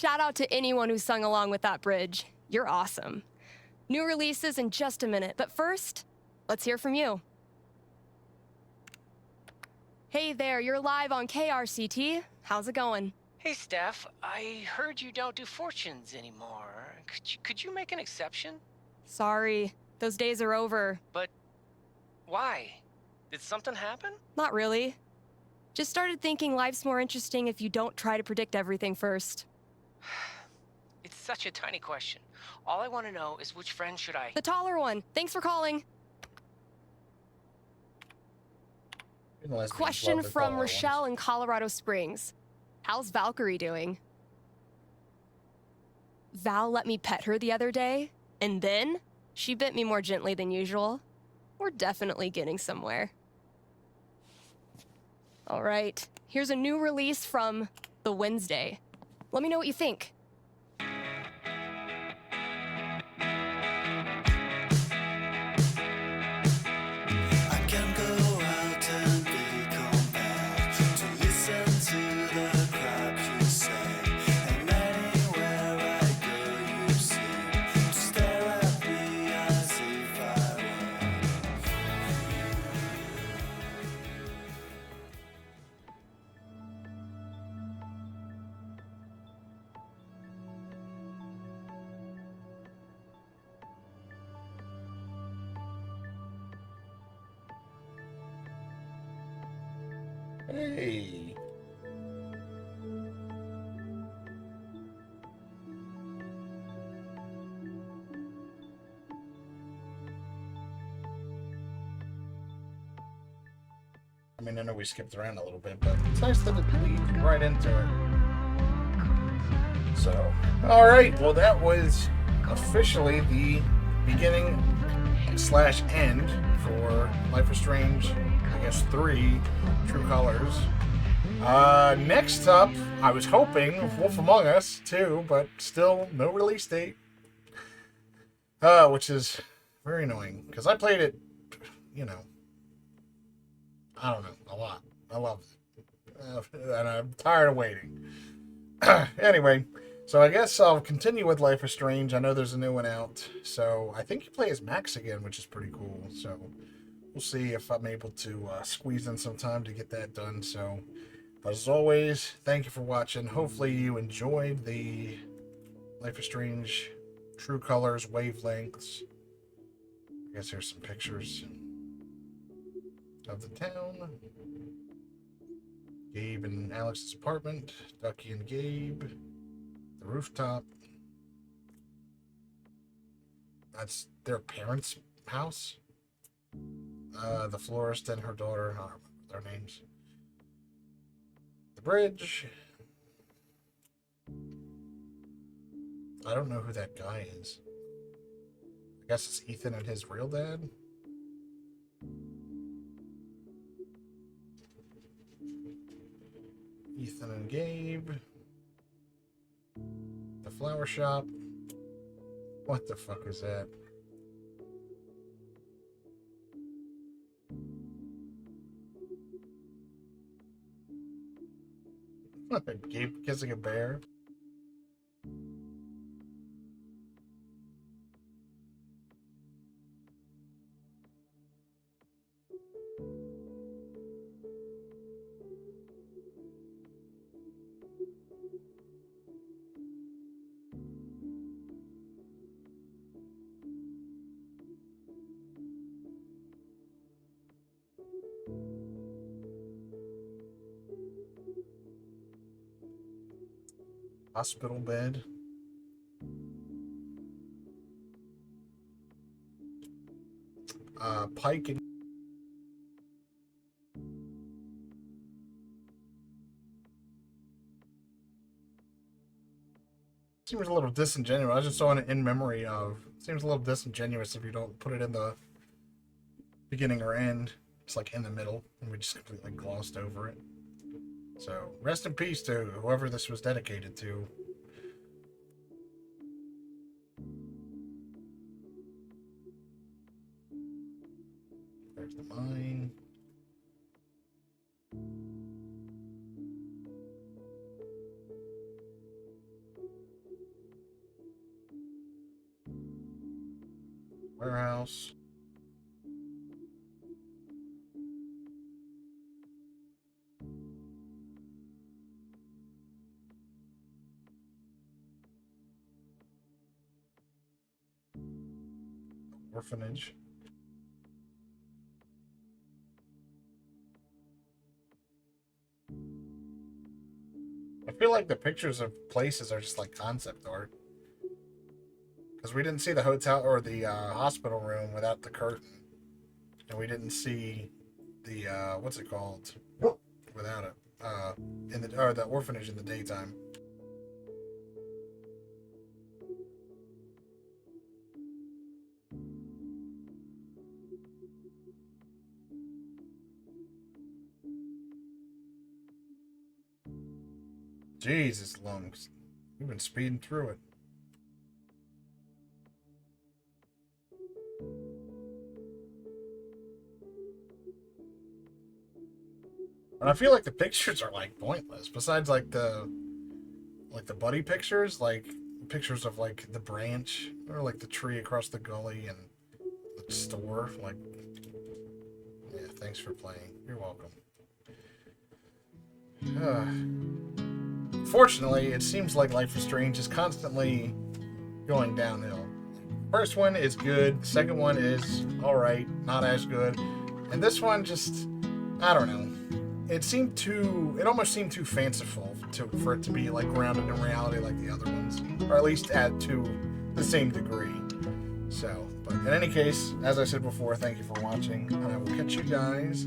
C: Shout out to anyone who sung along with that bridge. You're awesome. New releases in just a minute, but first, let's hear from you. Hey there, you're live on KRCT. How's it going?
F: Hey, Steph. I heard you don't do fortunes anymore. Could you make an exception?
C: Sorry, those days are over.
F: But why? Did something happen?
C: Not really. Just started thinking life's more interesting if you don't try to predict everything first.
F: It's such a tiny question. All I want to know is which friend should I...
C: The taller one. Thanks for calling. Question from Rochelle in Colorado Springs. How's Valkyrie doing? Val let me pet her the other day, and then she bit me more gently than usual. We're definitely getting somewhere. All right, here's a new release from The Wednesday. Let me know what you think.
A: Hey. I mean, I know we skipped around a little bit, but it's nice that it leads right into it. So, all right. Well, that was officially the beginning / end for Life is Strange, I guess 3 True Colors. Next up, I was hoping Wolf Among Us 2, but still no release date. Which is very annoying, because I played it, you know, I don't know, a lot. I love it. And I'm tired of waiting. Anyway, so I guess I'll continue with Life is Strange. I know there's a new one out. So I think you play as Max again, which is pretty cool. So we'll see if I'm able to squeeze in some time to get that done. So, but as always, thank you for watching. Hopefully you enjoyed the Life is Strange True Colors Wavelengths. I guess here's some pictures of the town. Gabe and Alex's apartment. Ducky and Gabe. The rooftop. That's their parents' house. The florist and her daughter. I don't remember their names. The bridge. I don't know who that guy is. I guess it's Ethan and his real dad. Ethan and Gabe. The flower shop. What the fuck is that? Gabe kissing a bear. Hospital bed. Pike and seems a little disingenuous. I just saw it in memory of. Seems a little disingenuous if you don't put it in the beginning or end. It's like in the middle, and we just completely glossed over it. So, rest in peace to whoever this was dedicated to. There's the mine. house. Orphanage. I feel like the pictures of places are just like concept art. Because we didn't see the hotel or the hospital room without the curtain. And we didn't see the, what's it called? Without it. The orphanage in the daytime. Jesus, lungs. We've been speeding through it. And I feel like the pictures are like pointless. Besides like the buddy pictures, like pictures of like the branch or like the tree across the gully and the store. Like, yeah, thanks for playing. You're welcome. Fortunately, it seems like Life is Strange is constantly going downhill. First one is good. The second one is alright, not as good. And this one just, I don't know. It almost seemed too fanciful for it to be like grounded in reality like the other ones. Or at least to the same degree. So, but in any case, as I said before, thank you for watching. And I will catch you guys